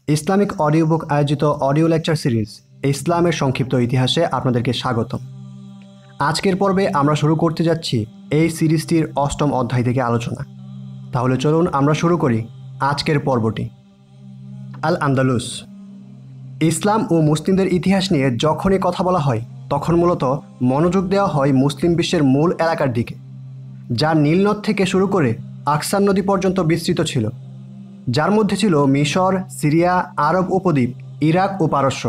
Islamic audio book আয়োজিত audio lecture series ইসলামের সংক্ষিপ্ত ইতিহাসে আপনাদেরকে স্বাগতম। আজকের পর্বে আমরা শুরু করতে যাচ্ছি এই সিরিজটির ৮ম অধ্যায় থেকে আলোচনা। তাহলে চলুন আমরা শুরু করি আজকের পর্বটি। আল আন্দালুস। ইসলাম ও মুসলিমদের ইতিহাস নিয়ে যখনই কথা বলা হয় তখন মূলত মনোযোগ দেওয়া হয় মুসলিম বিশ্বের মূল এলাকার দিকে, যা নীলনদ থেকে শুরু করে আকসান নদী পর্যন্ত বিস্তৃত ছিল, যার মধ্যে ছিল মিশর, সিরিয়া, আরব উপদ্বীপ, ইরাক ও পারস্য।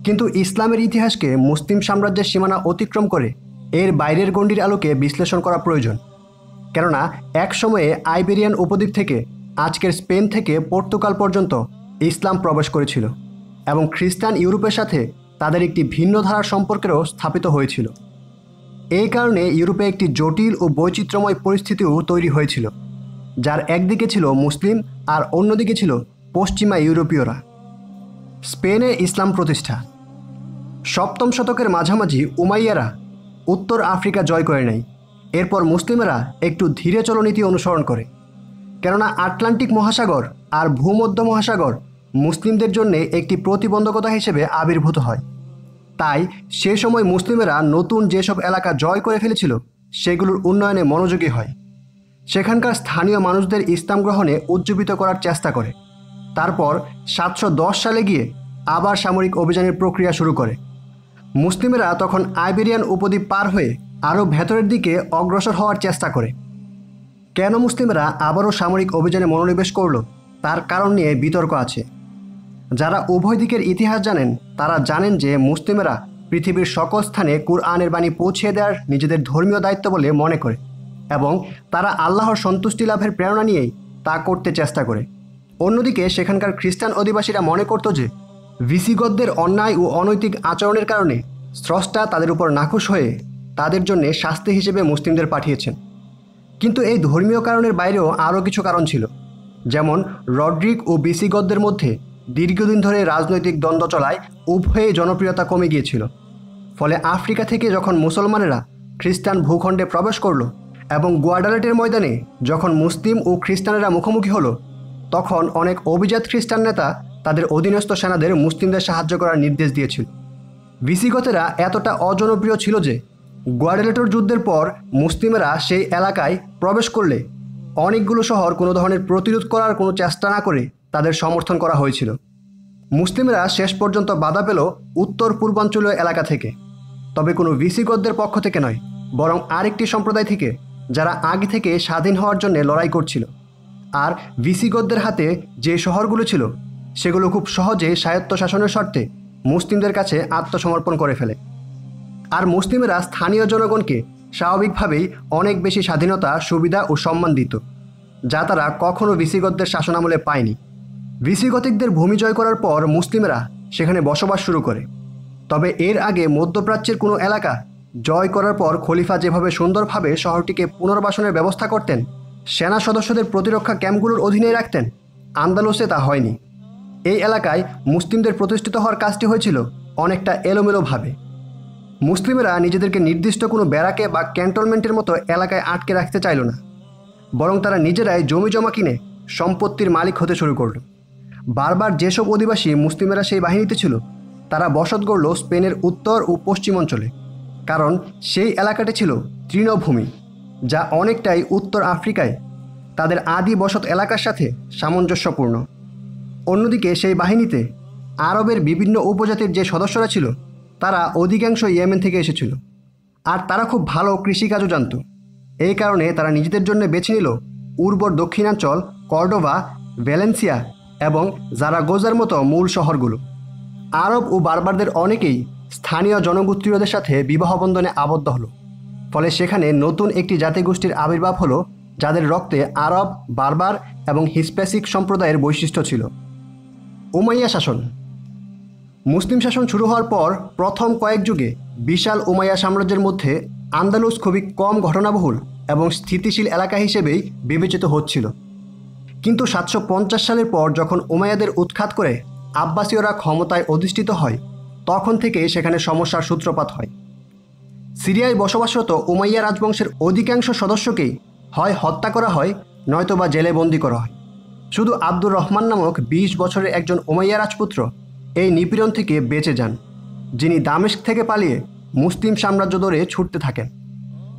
কিন্তু ইসলামের ইতিহাসকে মুসলিম সাম্রাজ্যের সীমানা অতিক্রম করে এর বাইরের গণ্ডির আলোকে বিশ্লেষণ করা প্রয়োজন, কেননা এক সময়ে আইবেরিয়ান উপদ্বীপ থেকে আজকের স্পেন থেকে পর্তুগাল পর্যন্ত ইসলাম প্রবেশ করেছিল এবং খ্রিস্টান ইউরোপের সাথে তাদের একটি ভিন্ন ধারার সম্পর্কেরও স্থাপিত হয়েছিল। এই কারণে ইউরোপে একটি জটিল ও বৈচিত্র্যময় পরিস্থিতিও তৈরি হয়েছিল, যার একদিকে ছিল মুসলিম আর অন্যদিকে ছিল পশ্চিমা ইউরোপীয়রা। স্পেনে ইসলাম প্রতিষ্ঠা। ৭ম শতকের মাঝামাঝি উমাইয়ারা উত্তর আফ্রিকা জয় করে নেয়। এরপর মুসলিমেরা একটু ধীরে চলনীতি অনুসরণ করে, কেননা আটলান্টিক মহাসাগর আর ভূমধ্য মহাসাগর মুসলিমদের জন্য একটি প্রতিবন্ধকতা হিসেবে আবির্ভূত হয়। তাই সে সময় মুসলিমেরা নতুন যেসব এলাকা জয় করে ফেলেছিল সেগুলোর উন্নয়নে মনোযোগী হয়। সেখানকার স্থানীয় মানুষদের ইসলাম গ্রহণে উজ্জীবিত করার চেষ্টা করে। তারপর ৭১০ সালে গিয়ে আবার সামরিক অভিযানের প্রক্রিয়া শুরু করে। মুসলিমেরা তখন আইবেরিয়ান উপদ্বীপ পার হয়ে আরও ভেতরের দিকে অগ্রসর হওয়ার চেষ্টা করে। কেন মুসলিমেরা আবারও সামরিক অভিযানে মনোনিবেশ করল তার কারণ নিয়ে বিতর্ক আছে। যারা উভয় দিকের ইতিহাস জানেন তারা জানেন যে মুসলিমেরা পৃথিবীর সকল স্থানে কুরআনের বাণী পৌঁছে দেওয়ার নিজেদের ধর্মীয় দায়িত্ব বলে মনে করে এবং তারা আল্লাহর সন্তুষ্টি লাভের প্রেরণা নিয়েই তা করতে চেষ্টা করে। অন্যদিকে সেখানকার খ্রিস্টান অধিবাসীরা মনে করত যে ভিসিগতদের অন্যায় ও অনৈতিক আচরণের কারণে স্রষ্টা তাদের উপর নাখুশ হয়ে তাদের জন্য শাস্তি হিসেবে মুসলিমদের পাঠিয়েছেন। কিন্তু এই ধর্মীয় কারণের বাইরেও আরও কিছু কারণ ছিল, যেমন রড্রিক ও ভিসিগতদের মধ্যে দীর্ঘদিন ধরে রাজনৈতিক দ্বন্দ্ব চলায় উভয়েই জনপ্রিয়তা কমে গিয়েছিল। ফলে আফ্রিকা থেকে যখন মুসলমানেরা খ্রিস্টান ভূখণ্ডে প্রবেশ করল এবং গুয়াডালেটের ময়দানে যখন মুসলিম ও খ্রিস্টানেরা মুখোমুখি হলো, তখন অনেক অভিজাত খ্রিস্টান নেতা তাদের অধীনস্থ সেনাদের মুসলিমদের সাহায্য করার নির্দেশ দিয়েছিল। ভিসিগতেরা এতটা অজনপ্রিয় ছিল যে গুয়াডালেটর যুদ্ধের পর মুসলিমেরা সেই এলাকায় প্রবেশ করলে অনেকগুলো শহর কোনো ধরনের প্রতিরোধ করার কোনো চেষ্টা না করে তাদের সমর্থন করা হয়েছিল। মুসলিমেরা শেষ পর্যন্ত বাধা পেল উত্তর পূর্বাঞ্চলীয় এলাকা থেকে, তবে কোনো ভিসিগতদের পক্ষ থেকে নয়, বরং আরেকটি সম্প্রদায় থেকে যারা আগে থেকে স্বাধীন হওয়ার জন্য লড়াই করছিল। আর ভিসিগতদের হাতে যে শহরগুলো ছিল সেগুলো খুব সহজে স্বায়ত্তশাসনের শর্তে মুসলিমদের কাছে আত্মসমর্পণ করে ফেলে। আর মুসলিমেরা স্থানীয় জনগণকে স্বাভাবিকভাবেই অনেক বেশি স্বাধীনতা, সুবিধা ও সম্মান দিত, যা তারা কখনও ভিসিগতদের শাসনামলে পায়নি। ভিসিগতিকদের ভূমি জয় করার পর মুসলিমেরা সেখানে বসবাস শুরু করে। তবে এর আগে মধ্যপ্রাচ্যের কোনো এলাকা জয় করার পর খলিফা যেভাবে সুন্দরভাবে শহরটিকে পুনর্বাসনের ব্যবস্থা করতেন, সেনা সদস্যদের প্রতিরক্ষা ক্যাম্পগুলোর অধীনে রাখতেন, আন্দালুসে তা হয়নি। এই এলাকায় মুসলিমদের প্রতিষ্ঠিত হওয়ার কাজটি হয়েছিল অনেকটা এলোমেলোভাবে। মুসলিমেরা নিজেদেরকে নির্দিষ্ট কোনো ব্যারাকে বা ক্যান্টনমেন্টের মতো এলাকায় আটকে রাখতে চাইল না, বরং তারা নিজেরাই জমি জমা কিনে সম্পত্তির মালিক হতে শুরু করল। বারবার যেসব অধিবাসী মুসলিমেরা সেই বাহিনীতে ছিল তারা বসত গড়ল স্পেনের উত্তর ও পশ্চিম অঞ্চলে, কারণ সেই এলাকাটি ছিল তৃণভূমি, যা অনেকটাই উত্তর আফ্রিকায় তাদের আদি বসত এলাকার সাথে সামঞ্জস্যপূর্ণ। অন্যদিকে সেই বাহিনীতে আরবের বিভিন্ন উপজাতির যে সদস্যরা ছিল তারা অধিকাংশ ইয়েমেন থেকে এসেছিল, আর তারা খুব ভালো কৃষিকাজও জানত। এই কারণে তারা নিজেদের জন্য বেছে নিল উর্বর দক্ষিণাঞ্চল, কর্ডোভা, ভ্যালেন্সিয়া এবং জারাগোজার মতো মূল শহরগুলো। আরব ও বারবারদের অনেকেই স্থানীয় জনগোত্রীয়দের সাথে বিবাহ বন্ধনে আবদ্ধ হলো, ফলে সেখানে নতুন একটি জাতিগোষ্ঠীর আবির্ভাব হলো যাদের রক্তে আরব, বারবার এবং হিসপ্যানিক সম্প্রদায়ের বৈশিষ্ট্য ছিল। উমাইয়া শাসন। মুসলিম শাসন শুরু হওয়ার পর প্রথম কয়েক যুগে বিশাল উমাইয়া সাম্রাজ্যের মধ্যে আন্দালুস খুবই কম ঘটনাবহুল এবং স্থিতিশীল এলাকা হিসেবেই বিবেচিত হচ্ছিল। কিন্তু ৭৫০ সালের পর যখন উমাইয়াদের উৎখাত করে আব্বাসীয়রা ক্ষমতায় অধিষ্ঠিত হয়, তখন থেকে সেখানে সমস্যার সূত্রপাত হয়। সিরিয়ায় বসবাসরত উমাইয়া রাজবংশের অধিকাংশ সদস্যকেই হয় হত্যা করা হয়, নয়তোবা জেলে বন্দী করা হয়। শুধু আব্দুর রহমান নামক ২০ বছরের একজন উমাইয়া রাজপুত্র এই নিপীড়ন থেকে বেঁচে যান, যিনি দামেস্ক থেকে পালিয়ে মুসলিম সাম্রাজ্য ধরে ছুটতে থাকেন।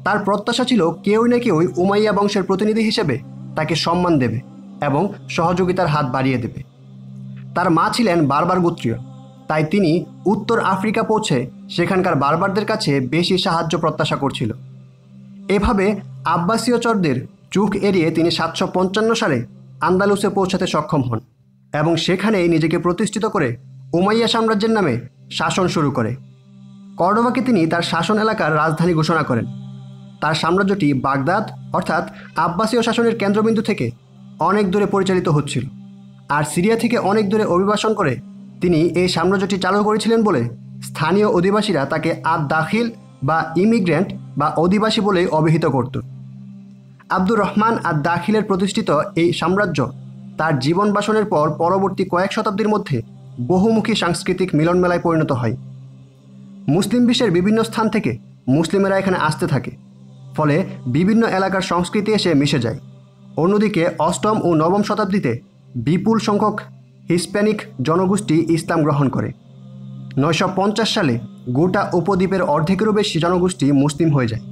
তার প্রত্যাশা ছিল কেউই না কেউই উমাইয়া বংশের প্রতিনিধি হিসেবে তাকে সম্মান দেবে এবং সহযোগিতার হাত বাড়িয়ে দেবে। তার মা ছিলেন বারবার গোত্রীয়, তাই তিনি উত্তর আফ্রিকা পৌঁছে সেখানকার বারবারদের কাছে বেশি সাহায্য প্রত্যাশা করছিল। এভাবে আব্বাসীয় চরদের চোখ এড়িয়ে তিনি ৭৫৫ সালে আন্দালুসে পৌঁছাতে সক্ষম হন এবং সেখানেই নিজেকে প্রতিষ্ঠিত করে উমাইয়া সাম্রাজ্যের নামে শাসন শুরু করে। কর্ডোবাকে তিনি তার শাসন এলাকার রাজধানী ঘোষণা করেন। তার সাম্রাজ্যটি বাগদাদ অর্থাৎ আব্বাসীয় শাসনের কেন্দ্রবিন্দু থেকে অনেক দূরে পরিচালিত হচ্ছিল, আর সিরিয়া থেকে অনেক দূরে অভিবাসন করে তিনি এই সাম্রাজ্যটি চালু করেছিলেন বলে স্থানীয় অধিবাসীরা তাকে আদ দাখিল বা ইমিগ্রেন্ট বা অধিবাসী বলেই অভিহিত করত। আব্দুর রহমান আদ দাখিলের প্রতিষ্ঠিত এই সাম্রাজ্য তার জীবন বাসনের পর পরবর্তী কয়েক শতাব্দীর মধ্যে বহুমুখী সাংস্কৃতিক মিলনমেলায় পরিণত হয়। মুসলিম বিশ্বের বিভিন্ন স্থান থেকে মুসলিমেরা এখানে আসতে থাকে, ফলে বিভিন্ন এলাকার সংস্কৃতি এসে মিশে যায়। অন্যদিকে অষ্টম ও নবম শতাব্দীতে বিপুল সংখ্যক হিস্প্যানিক জনগোষ্ঠী ইসলাম গ্রহণ করে। ৯৫০ সালে গোটা উপদ্বীপের অর্ধেকেরও বেশি জনগোষ্ঠী মুসলিম হয়ে যায়,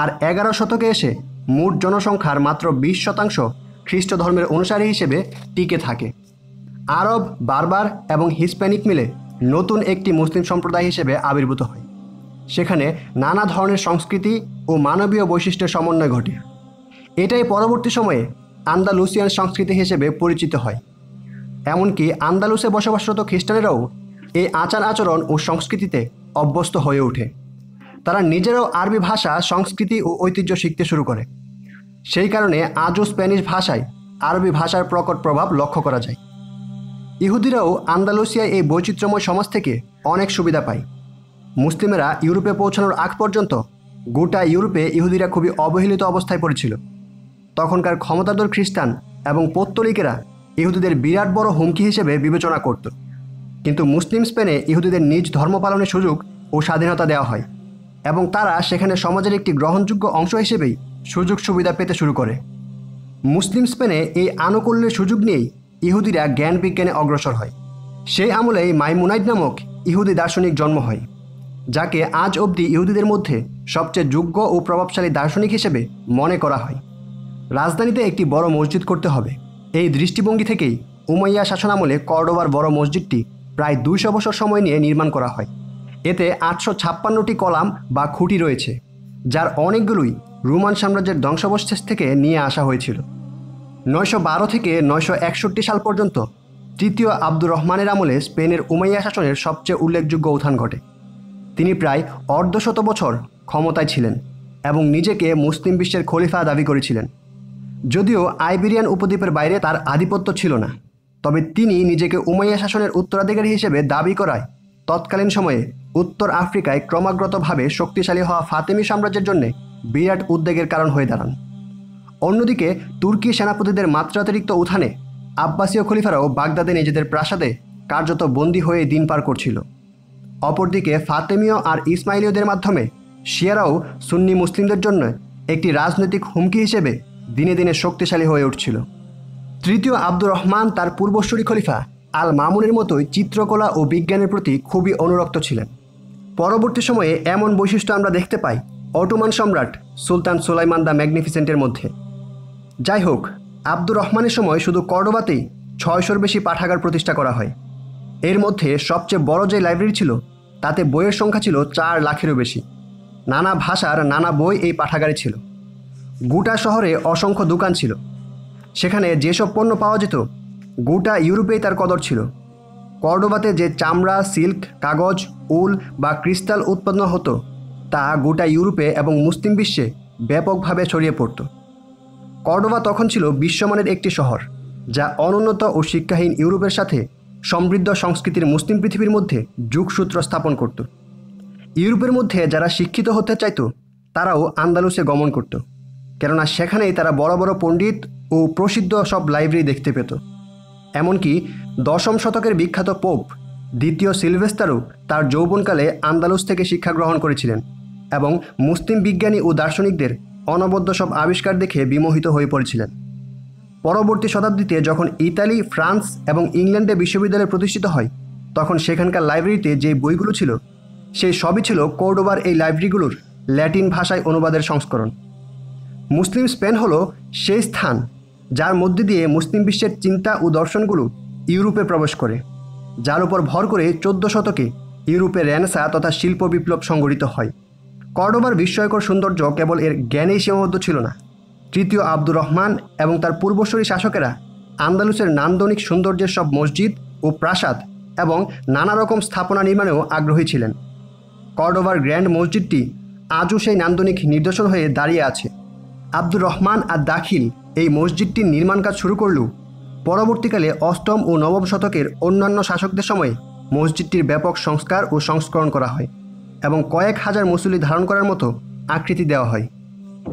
আর ১১ শতকে এসে মোট জনসংখ্যার মাত্র ২০% খ্রিস্ট ধর্মের অনুসারী হিসেবে টিকে থাকে। আরব, বারবার এবং হিস্প্যানিক মিলে নতুন একটি মুসলিম সম্প্রদায় হিসেবে আবির্ভূত হয়। সেখানে নানা ধরনের সংস্কৃতি ও মানবীয় বৈশিষ্ট্যের সমন্বয় ঘটে। এটাই পরবর্তী সময়ে আন্দালুসিয়ান সংস্কৃতি হিসেবে পরিচিত হয়। এমনকি আন্দালুসে বসবাসরত খ্রিস্টানেরাও এই আচার আচরণ ও সংস্কৃতিতে অভ্যস্ত হয়ে ওঠে। তারা নিজেরাও আরবি ভাষা, সংস্কৃতি ও ঐতিহ্য শিখতে শুরু করে। সেই কারণে আজও স্প্যানিশ ভাষায় আরবি ভাষার প্রকট প্রভাব লক্ষ্য করা যায়। ইহুদিরাও আন্দালুসিয়ায় এই বৈচিত্র্যময় সমাজ থেকে অনেক সুবিধা পায়। মুসলিমেরা ইউরোপে পৌঁছানোর আগ পর্যন্ত গোটা ইউরোপে ইহুদিরা খুবই অবহেলিত অবস্থায় পড়েছিল। তখনকার ক্ষমতাধর খ্রিস্টান এবং পৌত্তলিকেরা ইহুদিদের বিরাট বড় হুমকি হিসেবে বিবেচনা করত। কিন্তু মুসলিম স্পেনে ইহুদিদের নিজ ধর্ম পালনের সুযোগ ও স্বাধীনতা দেওয়া হয় এবং তারা সেখানে সমাজের একটি গ্রহণযোগ্য অংশ হিসেবেই সুযোগ সুবিধা পেতে শুরু করে। মুসলিম স্পেনে এই আনুকূল্যের সুযোগ নিয়েই ইহুদিরা জ্ঞান বিজ্ঞানে অগ্রসর হয়। সেই আমলেই মাইমুনাইড নামক ইহুদি দার্শনিক জন্ম হয়, যাকে আজ অবধি ইহুদিদের মধ্যে সবচেয়ে যোগ্য ও প্রভাবশালী দার্শনিক হিসেবে মনে করা হয়। রাজধানীতে একটি বড় মসজিদ করতে হবে, এই দৃষ্টিভঙ্গি থেকেই উমাইয়া শাসনামলে কর্ডোবার বড় মসজিদটি প্রায় ২০০ বছর সময় নিয়ে নির্মাণ করা হয়। এতে ৮৫৬টি কলাম বা খুঁটি রয়েছে, যার অনেকগুলোই রোমান সাম্রাজ্যের ধ্বংসাবশেষ থেকে নিয়ে আসা হয়েছিল। ৯১২ থেকে ৯৬১ সাল পর্যন্ত তৃতীয় আব্দুর রহমানের আমলে স্পেনের উমাইয়া শাসনের সবচেয়ে উল্লেখযোগ্য উত্থান ঘটে। তিনি প্রায় অর্ধশত বছর ক্ষমতায় ছিলেন এবং নিজেকে মুসলিম বিশ্বের খলিফা দাবি করেছিলেন। যদিও আইবেরিয়ান উপদ্বীপের বাইরে তার আধিপত্য ছিল না, তবে তিনি নিজেকে উমাইয়া শাসনের উত্তরাধিকারী হিসেবে দাবি করায় তৎকালীন সময়ে উত্তর আফ্রিকায় ক্রমাগতভাবে শক্তিশালী হওয়া ফাতেমি সাম্রাজ্যের জন্য বিরাট উদ্বেগের কারণ হয়ে দাঁড়ান। অন্যদিকে তুর্কি সেনাপতিদের মাত্রাতিরিক্ত উত্থানে আব্বাসীয় খলিফারাও বাগদাদে নিজেদের প্রাসাদে কার্যত বন্দী হয়ে দিন পার করছিল। অপরদিকে ফাতেমীয় আর ইসমাইলীয়দের মাধ্যমে শিয়ারাও সুন্নি মুসলিমদের জন্য একটি রাজনৈতিক হুমকি হিসেবে দিনে দিনে শক্তিশালী হয়ে উঠছিল। তৃতীয় আব্দুর রহমান তার পূর্বসূরি খলিফা আল মামুনের মতোই চিত্রকলা ও বিজ্ঞানের প্রতি খুবই অনুরক্ত ছিলেন। পরবর্তী সময়ে এমন বৈশিষ্ট্য আমরা দেখতে পাই অটোমান সম্রাট সুলতান সুলাইমান দ্য ম্যাগনিফিসেন্টের মধ্যে। যাই হোক, আব্দুর রহমানের সময় শুধু কর্ডোবাতেই ৬০০-র বেশি পাঠাগার প্রতিষ্ঠা করা হয়। এর মধ্যে সবচেয়ে বড় যে লাইব্রেরি ছিল তাতে বইয়ের সংখ্যা ছিল ৪ লাখেরও বেশি। নানা ভাষার নানা বই এই পাঠাগারে ছিল। গোটা শহরে অসংখ্য দোকান ছিল। সেখানে যেসব পণ্য পাওয়া যেত গোটা ইউরোপেই তার কদর ছিল। কর্ডোবাতে যে চামড়া, সিল্ক, কাগজ, উল বা ক্রিস্টাল উৎপন্ন হতো তা গোটা ইউরোপে এবং মুসলিম বিশ্বে ব্যাপকভাবে ছড়িয়ে পড়ত। কর্ডোবা তখন ছিল বিশ্বমানের একটি শহর, যা অনুন্নত ও শিক্ষাহীন ইউরোপের সাথে সমৃদ্ধ সংস্কৃতির মুসলিম পৃথিবীর মধ্যে যোগসূত্র স্থাপন করত। ইউরোপের মধ্যে যারা শিক্ষিত হতে চাইত তারাও আন্দালুসে গমন করত, কেননা সেখানেই তারা বড় বড় পণ্ডিত ও প্রসিদ্ধ সব লাইব্রেরি দেখতে পেত। এমনকি ১০ম শতকের বিখ্যাত পোপ দ্বিতীয় সিলভেস্টারও তার যৌবনকালে আন্দালুস থেকে শিক্ষা গ্রহণ করেছিলেন এবং মুসলিম বিজ্ঞানী ও দার্শনিকদের অনবদ্য সব আবিষ্কার দেখে বিমোহিত হয়ে পড়েছিলেন। পরবর্তী শতাব্দীতে যখন ইতালি, ফ্রান্স এবং ইংল্যান্ডে বিশ্ববিদ্যালয় প্রতিষ্ঠিত হয়, তখন সেখানকার লাইব্রেরিতে যে বইগুলো ছিল সেই সবই ছিল কর্ডোবার এই লাইব্রেরিগুলোর ল্যাটিন ভাষায় অনুবাদের সংস্করণ। মুসলিম স্পেন হলো সেই স্থান যার মধ্যে দিয়ে মুসলিম বিশ্বের চিন্তা ও দর্শনগুলো ইউরোপে প্রবেশ করে, যার উপর ভর করে 14 শতকে ইউরোপে রেনেসাঁ তথা শিল্প বিপ্লব সংঘটিত হয়। কর্ডোবার বিস্ময়কর সৌন্দর্য কেবল এর জ্ঞানেই সীমাবদ্ধ ছিল না। তৃতীয় আব্দুর রহমান এবং তার পূর্বসূরি শাসকেরা আন্দালুসের নান্দনিক সৌন্দর্যের সব মসজিদ ও প্রাসাদ এবং নানা রকম স্থাপনা নির্মাণেও আগ্রহী ছিলেন। কর্ডোবার গ্র্যান্ড মসজিদটি আজও সেই নান্দনিক নিদর্শন হয়ে দাঁড়িয়ে আছে। আব্দুর রহমান আর দাখিল এই মসজিদটির নির্মাণ কাজ শুরু করলেও পরবর্তীকালে অষ্টম ও নবম শতকের অন্যান্য শাসকদের সময়ে মসজিদটির ব্যাপক সংস্কার ও সংস্করণ করা হয় এবং কয়েক হাজার মুসল্লি ধারণ করার মতো আকৃতি দেওয়া হয়।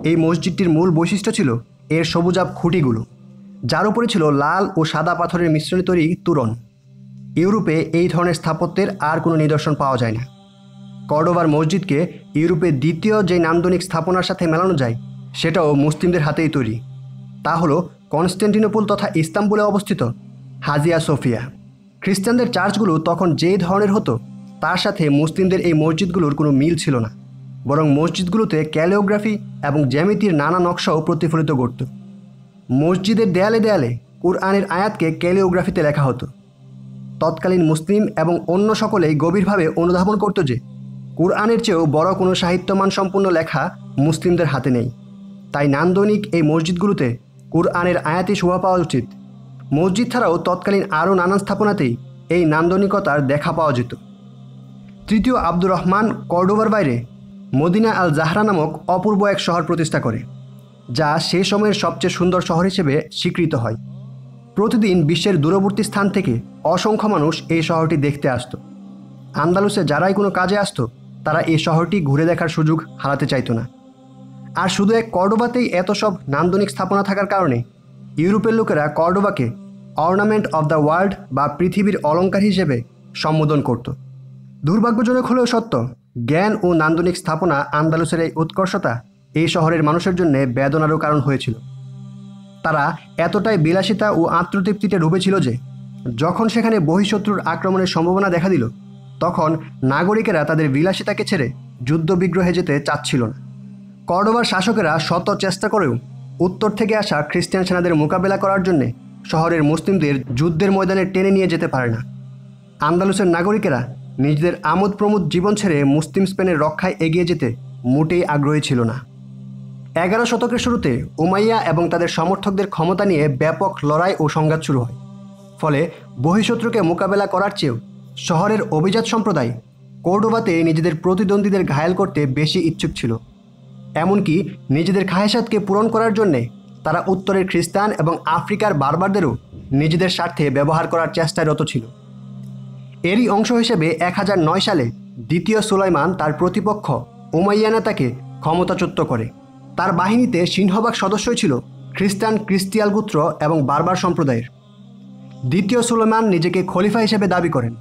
এই মসজিদটির মূল বৈশিষ্ট্য ছিল এর সবুজাব খুঁটিগুলো, যার উপরে ছিল লাল ও সাদা পাথরের মিশ্রণে তৈরি তোরণ। ইউরোপে এই ধরনের স্থাপত্যের আর কোনো নিদর্শন পাওয়া যায় না। কর্ডোবার মসজিদকে ইউরোপের দ্বিতীয় যে নান্দনিক স্থাপনার সাথে মেলানো যায় সেটাও মুসলিমদের হাতেই তৈরি। তা হলো কনস্টান্টিনোপল তথা ইস্তাম্বুলে অবস্থিত হাজিয়া সোফিয়া। খ্রিস্টানদের চার্চগুলো তখন যেই ধরনের হতো তার সাথে মুসলিমদের এই মসজিদগুলোর কোনো মিল ছিল না, বরং মসজিদগুলোতে ক্যালিওগ্রাফি এবং জ্যামিতির নানা নকশাও প্রতিফলিত করত। মসজিদের দেয়ালে দেয়ালে কুরআনের আয়াতকে ক্যালিওগ্রাফিতে লেখা হতো। তৎকালীন মুসলিম এবং অন্য সকলেই গভীরভাবে অনুধাবন করত যে কুরআনের চেয়েও বড় কোনো সাহিত্যমান সম্পূর্ণ লেখা মুসলিমদের হাতে নেই। তাই নান্দনিক এই মসজিদগুলোতে কুরআনের আয়াতই শোভা পাওয়া উচিত। মসজিদ ছাড়াও তৎকালীন আরও নানান স্থাপনাতেই এই নান্দনিকতার দেখা পাওয়া যেত। তৃতীয় আব্দুর রহমান কর্ডোবার বাইরে মদিনা আল জাহরা নামক অপূর্ব এক শহর প্রতিষ্ঠা করে, যা সে সময়ের সবচেয়ে সুন্দর শহর হিসেবে স্বীকৃত হয়। প্রতিদিন বিশ্বের দূরবর্তী স্থান থেকে অসংখ্য মানুষ এই শহরটি দেখতে আসত। আন্দালুসে যারাই কোনো কাজে আসতো তারা এই শহরটি ঘুরে দেখার সুযোগ হারাতে চাইতো না। আর শুধু এক কর্ডোবাতেই এত সব নান্দনিক স্থাপনা থাকার কারণে ইউরোপের লোকেরা কর্ডোবাকে অর্নামেন্ট অব দ্য ওয়ার্ল্ড বা পৃথিবীর অলঙ্কার হিসেবে সম্বোধন করত। দুর্ভাগ্যজনক হলেও সত্য, জ্ঞান ও নান্দনিক স্থাপনা আন্দালুসের এই উৎকর্ষতা এই শহরের মানুষের জন্য বেদনারও কারণ হয়েছিল। তারা এতটাই বিলাসিতা ও আত্মতৃপ্তিতে ডুবেছিল যে যখন সেখানে বহিঃশত্রুর আক্রমণের সম্ভাবনা দেখা দিল, তখন নাগরিকেরা তাদের বিলাসিতাকে ছেড়ে যুদ্ধবিগ্রহে যেতে চাচ্ছিল না। কর্ডোবার শাসকেরা শত চেষ্টা করেও উত্তর থেকে আসা খ্রিস্টান সেনাদের মোকাবেলা করার জন্যে শহরের মুসলিমদের যুদ্ধের ময়দানে টেনে নিয়ে যেতে পারে না। আন্দালুসের নাগরিকেরা নিজেদের আমোদ প্রমোদ জীবন ছেড়ে মুসলিম স্পেনের রক্ষায় এগিয়ে যেতে মোটেই আগ্রহী ছিল না। 11 শতকের শুরুতে উমাইয়া এবং তাদের সমর্থকদের ক্ষমতা নিয়ে ব্যাপক লড়াই ও সংঘাত শুরু হয়। ফলে বহিঃশত্রুকে মোকাবেলা করার চেয়েও শহরের অভিজাত সম্প্রদায় কর্ডোবাতে নিজেদের প্রতিদ্বন্দ্বীদের ঘায়েল করতে বেশি ইচ্ছুক ছিল। এমনকি নিজেদের খায়েশাতকে পূরণ করার জন্যে তারা উত্তরের খ্রিস্টান এবং আফ্রিকার বারবারদেরও নিজেদের স্বার্থে ব্যবহার করার চেষ্টায় রত ছিল। এরই অংশ হিসেবে 1009 সালে দ্বিতীয় সুলাইমান তার প্রতিপক্ষ উমাইয়া নেতাকে ক্ষমতাচ্যুত করে। তার বাহিনীতে সিংহভাগ সদস্যই ছিল খ্রিস্টান ক্রিস্টিয়াল গোত্র এবং বারবার সম্প্রদায়ের। দ্বিতীয় সুলাইমান নিজেকে খলিফা হিসেবে দাবি করেন।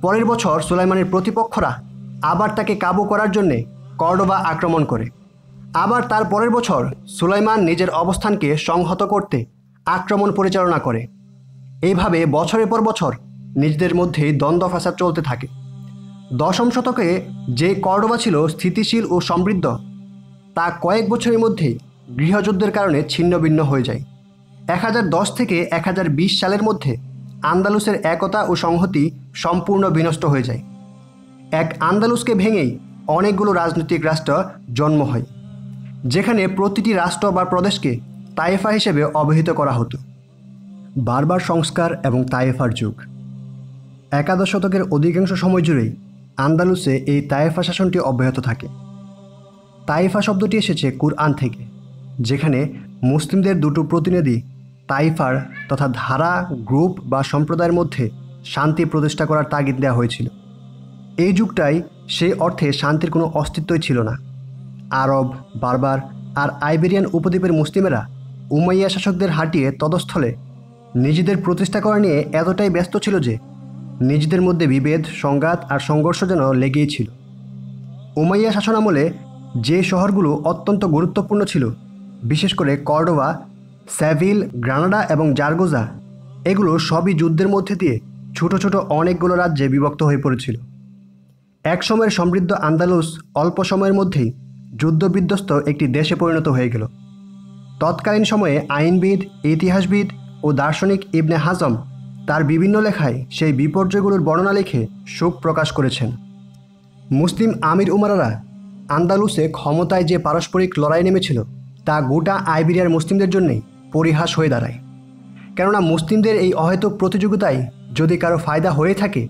পরের বছর সুলাইমানের প্রতিপক্ষরা আবার তাকে কাবু করার জন্যে কর্ডোবা আক্রমণ করে। আবার তার পরের বছর সুলাইমান নিজের অবস্থানকে সংহত করতে আক্রমণ পরিচালনা করে। এইভাবে বছরের পর বছর নিজেদের মধ্যেই দ্বন্দ্ব ফাসাদ চলতে থাকে। 10ম শতকে যে কর্ডোবা ছিল স্থিতিশীল ও সমৃদ্ধ, তা কয়েক বছরের মধ্যেই গৃহযুদ্ধের কারণে ছিন্নভিন্ন হয়ে যায়। 1010 থেকে 1020 সালের মধ্যে আন্দালুসের একতা ও সংহতি সম্পূর্ণ বিনষ্ট হয়ে যায়। এক আন্দালুসকে ভেঙেই অনেকগুলো রাজনৈতিক রাষ্ট্র জন্ম হয়, যেখানে প্রতিটি রাষ্ট্র বা প্রদেশকে তায়েফা হিসেবে অবহিত করা হতো। বারবার সংস্কার এবং তায়েফার যুগ। 11 শতকের অধিকাংশ সময় জুড়েই আন্দালুসে এই তায়েফা শাসনটি অব্যাহত থাকে। তায়েফা শব্দটি এসেছে কুরআন থেকে, যেখানে মুসলিমদের দুটো প্রতিনিধি তাইফার তথা ধারা, গ্রুপ বা সম্প্রদায়ের মধ্যে শান্তি প্রতিষ্ঠা করার তাগিদ দেওয়া হয়েছিল। এই যুগটাই সেই অর্থে শান্তির কোনো অস্তিত্বই ছিল না। আরব, বারবার আর আইবেরিয়ান উপদ্বীপের মুসলিমেরা উমাইয়া শাসকদের হাঁটিয়ে তদস্থলে নিজেদের প্রতিষ্ঠা করা নিয়ে এতটাই ব্যস্ত ছিল যে নিজেদের মধ্যে বিভেদ, সংঘাত আর সংঘর্ষ যেন লেগেই ছিল। উমাইয়া শাসনামলে যে শহরগুলো অত্যন্ত গুরুত্বপূর্ণ ছিল, বিশেষ করে কর্ডোবা, সেভিল, গ্রানাডা এবং জারগোজা এগুলো সবই যুদ্ধের মধ্যে দিয়ে ছোট ছোট অনেকগুলো রাজ্যে বিভক্ত হয়ে পড়েছিল। একসময়ের সমৃদ্ধ আন্দালুস অল্প সময়ের মধ্যেই যুদ্ধবিধ্বস্ত একটি দেশে পরিণত হয়ে গেল। তৎকালীন সময়ে আইনবিদ, ইতিহাসবিদ ও দার্শনিক ইবনে হাজম তার বিভিন্ন লেখায় সেই বিপর্যয়গুলোর বর্ণনা লিখে শোক প্রকাশ করেছেন। মুসলিম আমির উমারারা আন্দালুসে ক্ষমতায় যে পারস্পরিক লড়াই নেমেছিল তা গোটা আইবেরিয়ার মুসলিমদের জন্যই পরিহাস হয়ে দাঁড়ায়। কেননা মুসলিমদের এই অহেতুক প্রতিযোগিতায় যদি কারো ফায়দা হয়ে থাকে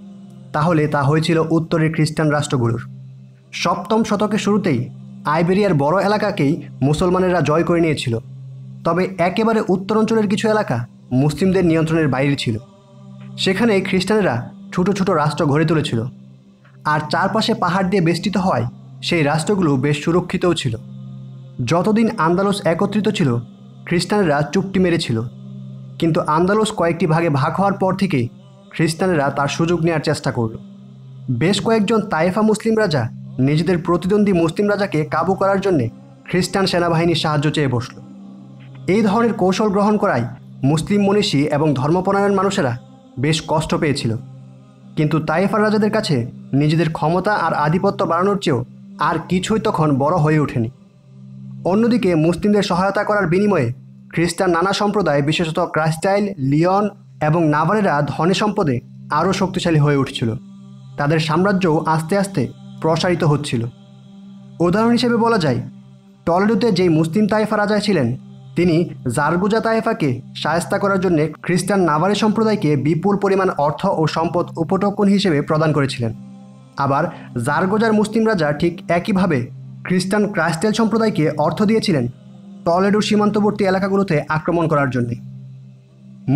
তাহলে তা হয়েছিল উত্তরের খ্রিস্টান রাষ্ট্রগুলোর। সপ্তম শতকের শুরুতেই আইবেরিয়ার বড় এলাকাকেই মুসলমানেরা জয় করে নিয়েছিল, তবে একেবারে উত্তর অঞ্চলের কিছু এলাকা মুসলিমদের নিয়ন্ত্রণের বাইরে ছিল। সেখানে খ্রিস্টানেরা ছোট ছোট রাষ্ট্র গড়ে তুলেছিল, আর চারপাশে পাহাড় দিয়ে বেষ্টিত হওয়ায় সেই রাষ্ট্রগুলো বেশ সুরক্ষিতও ছিল। যতদিন আন্দালুস একত্রিত ছিল খ্রিস্টানেরা চুপটি মেরেছিল, কিন্তু আন্দালুস কয়েকটি ভাগে ভাগ হওয়ার পর থেকেই খ্রিস্টানেরা তার সুযোগ নেওয়ার চেষ্টা করল। বেশ কয়েকজন তায়েফা মুসলিম রাজা নিজেদের প্রতিদ্বন্দ্বী মুসলিম রাজাকে কাবু করার জন্যে খ্রিস্টান সেনাবাহিনীর সাহায্য চেয়ে বসল। এই ধরনের কৌশল গ্রহণ করায় মুসলিম মনীষী এবং ধর্মপরায়ণ মানুষেরা বেশ কষ্ট পেয়েছিল, কিন্তু তায়েফার রাজাদের কাছে নিজেদের ক্ষমতা আর আধিপত্য বাড়ানোর চেয়েও আর কিছুই তখন বড় হয়ে ওঠেনি। অন্যদিকে মুসলিমদের সহায়তা করার বিনিময়ে খ্রিস্টান নানা সম্প্রদায়, বিশেষত ক্রাস্টাইল, লিওন এবং নাভারেরা ধনে সম্পদে আরও শক্তিশালী হয়ে উঠছিল। তাদের সাম্রাজ্যও আস্তে আস্তে প্রসারিত হচ্ছিল। উদাহরণ হিসেবে বলা যায়, টলেডোতে যেই মুসলিম তায়েফা রাজা ছিলেন তিনি জারগোজা তায়েফাকে শায়েস্তা করার জন্য খ্রিস্টান নাভারে সম্প্রদায়কে বিপুল পরিমাণ অর্থ ও সম্পদ উপটোকন হিসেবে প্রদান করেছিলেন। আবার জারগোজার মুসলিম রাজা ঠিক একইভাবে খ্রিস্টান ক্রাস্টেল সম্প্রদায়কে অর্থ দিয়েছিলেন টলেডোর সীমান্তবর্তী এলাকাগুলোতে আক্রমণ করার জন্য।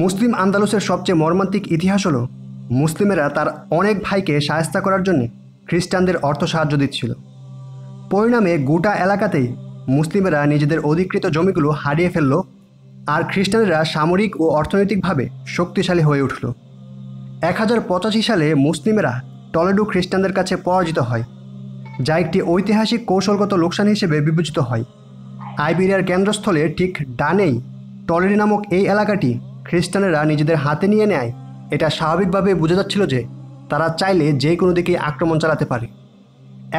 মুসলিম আন্দালুসের সবচেয়ে মর্মান্তিক ইতিহাস হলো মুসলিমেরা তার অনেক ভাইকে শায়েস্তা করার জন্য খ্রিস্টানদের অর্থ সাহায্য দিচ্ছিল। পরিণামে গোটা এলাকাতেই মুসলিমেরা নিজেদের অধিকৃত জমিগুলো হারিয়ে ফেলল, আর খ্রিস্টানেরা সামরিক ও অর্থনৈতিকভাবে শক্তিশালী হয়ে উঠল। 1085 সালে মুসলিমেরা টলেডো খ্রিস্টানদের কাছে পরাজিত হয়, যা একটি ঐতিহাসিক কৌশলগত লোকসান হিসেবে বিবেচিত হয়। আইবেরিয়ার কেন্দ্রস্থলে ঠিক ডানেই টলেডো নামক এই এলাকাটি খ্রিস্টানেরা নিজেদের হাতে নিয়ে নেয়। এটা স্বাভাবিকভাবে বোঝা যাচ্ছিল যে তারা চাইলে যে কোনো দিকে আক্রমণ চালাতে পারে।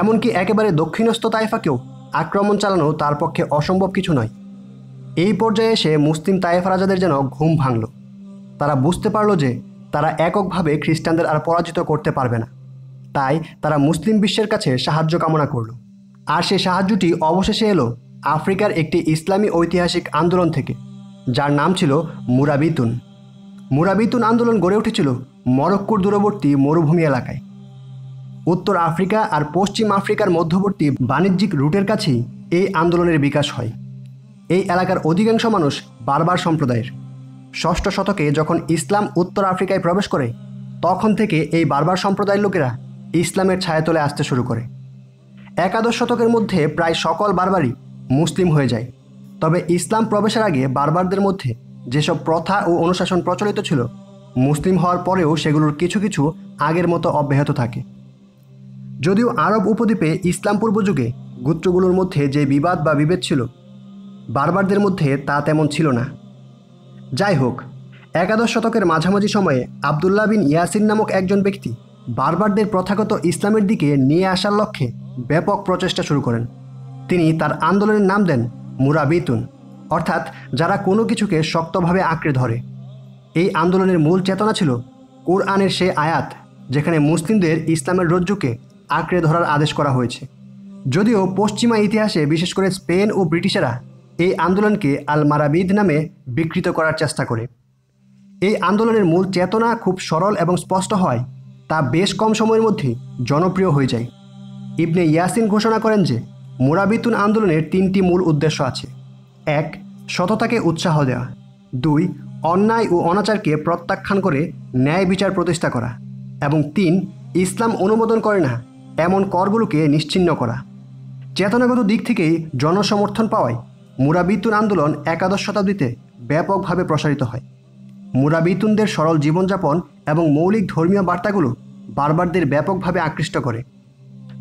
এমনকি একেবারে দক্ষিণস্থ তায়েফাকেও আক্রমণ চালানো তার পক্ষে অসম্ভব কিছু নয়। এই পর্যায়ে এসে মুসলিম তায়েফা রাজাদের যেন ঘুম ভাঙল। তারা বুঝতে পারল যে তারা এককভাবে খ্রিস্টানদের আর পরাজিত করতে পারবে না। তাই তারা মুসলিম বিশ্বের কাছে সাহায্য কামনা করল, আর সেই সাহায্যটি অবশেষে এলো আফ্রিকার একটি ইসলামী ঐতিহাসিক আন্দোলন থেকে, যার নাম ছিল মুরাবিতুন। মুরাবিতুন আন্দোলন গড়ে উঠেছিল মরক্কোর দূরবর্তী মরুভূমি এলাকায়। উত্তর আফ্রিকা আর পশ্চিম আফ্রিকার মধ্যবর্তী বাণিজ্যিক রুটের কাছেই এই আন্দোলনের বিকাশ হয়। এই এলাকার অধিকাংশ মানুষ বারবার সম্প্রদায়ের। 6ষ্ঠ শতকে যখন ইসলাম উত্তর আফ্রিকায় প্রবেশ করে তখন থেকে এই বারবার সম্প্রদায়ের লোকেরা ইসলামের ছায়াতলে আসতে শুরু করে। 11শ শতকের মধ্যে প্রায় সকল বারবারই মুসলিম হয়ে যায়। তবে ইসলাম প্রবেশের আগে বারবারদের মধ্যে যেসব প্রথা ও অনুশাসন প্রচলিত ছিল, মুসলিম হওয়ার পরেও সেগুলোর কিছু কিছু আগের মতো অব্যাহত থাকে। যদিও আরব উপদ্বীপে ইসলাম পূর্ব যুগে গোত্রগুলোর মধ্যে যে বিবাদ বা বিভেদ ছিল, বারবারদের মধ্যে তা তেমন ছিল না। যাই হোক, 11শ শতকের মাঝামাঝি সময়ে আবদুল্লাহ বিন ইয়াসিন নামক একজন ব্যক্তি বারবারদের প্রথাগত ইসলামের দিকে নিয়ে আসার লক্ষ্যে ব্যাপক প্রচেষ্টা শুরু করেন। তিনি তার আন্দোলনের নাম দেন মুরাবিতুন, অর্থাৎ যারা কোনো কিছুকে শক্তভাবে আঁকড়ে ধরে। এই আন্দোলনের মূল চেতনা ছিল কোরআনের সে আয়াত যেখানে মুসলিমদের ইসলামের রজ্জুকে আঁকড়ে ধরার আদেশ করা হয়েছে। যদিও পশ্চিমা ইতিহাসে বিশেষ করে স্পেন ও ব্রিটিশেরা এই আন্দোলনকে আল মারাবিদ নামে বিকৃত করার চেষ্টা করে। এই আন্দোলনের মূল চেতনা খুব সরল এবং স্পষ্ট হয়, তা বেশ কম সময়ের মধ্যেই জনপ্রিয় হয়ে যায়। ইবনে ইয়াসিন ঘোষণা করেন যে মুরাবিতুন আন্দোলনের 3টি মূল উদ্দেশ্য আছে। 1. সততাকে উৎসাহ দেওয়া। 2. অন্যায় ও অনাচারকে প্রত্যাখ্যান করে ন্যায় বিচার প্রতিষ্ঠা করা। এবং 3. ইসলাম অনুমোদন করে না এমন করগুলোকে নিশ্চিহ্ন করা। চেতনাগত দিক থেকেই জনসমর্থন পাওয়ায় মুরাবিতুন আন্দোলন 11শ শতাব্দীতে ব্যাপকভাবে প্রসারিত হয়। মুরাবিতুনদের সরল জীবনযাপন এবং মৌলিক ধর্মীয় বার্তাগুলো বারবারদের ব্যাপকভাবে আকৃষ্ট করে।